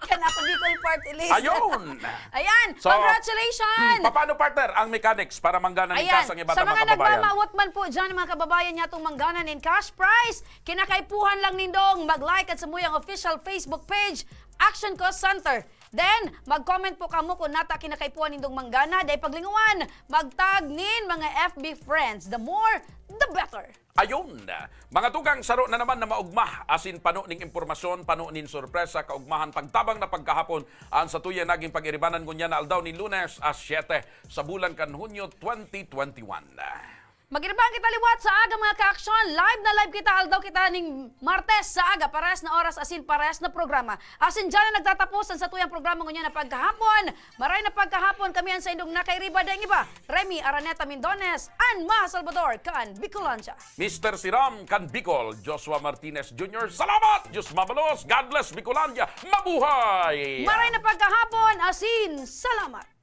Kanako Bicol Party List. Ayun! Ayan, So, congratulations! Paano, partner, ang mechanics para manggana ng cash ang iba't sa mga mga kababayan? nagmamawat man po dyan, mga kababayan niya itong mangganan in cash prize, kinakaipuhan lang nindong mag-like at samuyang official Facebook page, Action Cost Center. Then, mag-comment po kamo kung nata kinakaipuhan nindong manggana. Dahil paglinguan, mag-tag nin mga FB friends. The more, the better. Ayun, mga tugang saro na naman na maugmah, asin pano ning impormasyon, pano ning sorpresa, kaugmahan pagtabang na pagkahapon, ang sa tuya naging pag-iribanan ngunya na aldaw ni Lunes as 7 sa bulan kan Hunyo 2021. Magiribang kita liwat sa aga mga ka-aksyon. Live na live kita, aldaw kita ning Martes sa aga, pares na oras asin pares na programa. Asin dyan na nagtatapusan sa tuyang programa ngunya na pagkahapon. Maray na pagkahapon kami ang sa indong nakairiba dahil iba. Remy Araneta Mindones, and Ma Salvador kan Bicolancia. Mr. Siram kan Bicol, Joshua Martinez Jr. Salamat! Diyos mabalos! God bless Bicolandia! Mabuhay! Maray na pagkahapon, asin salamat.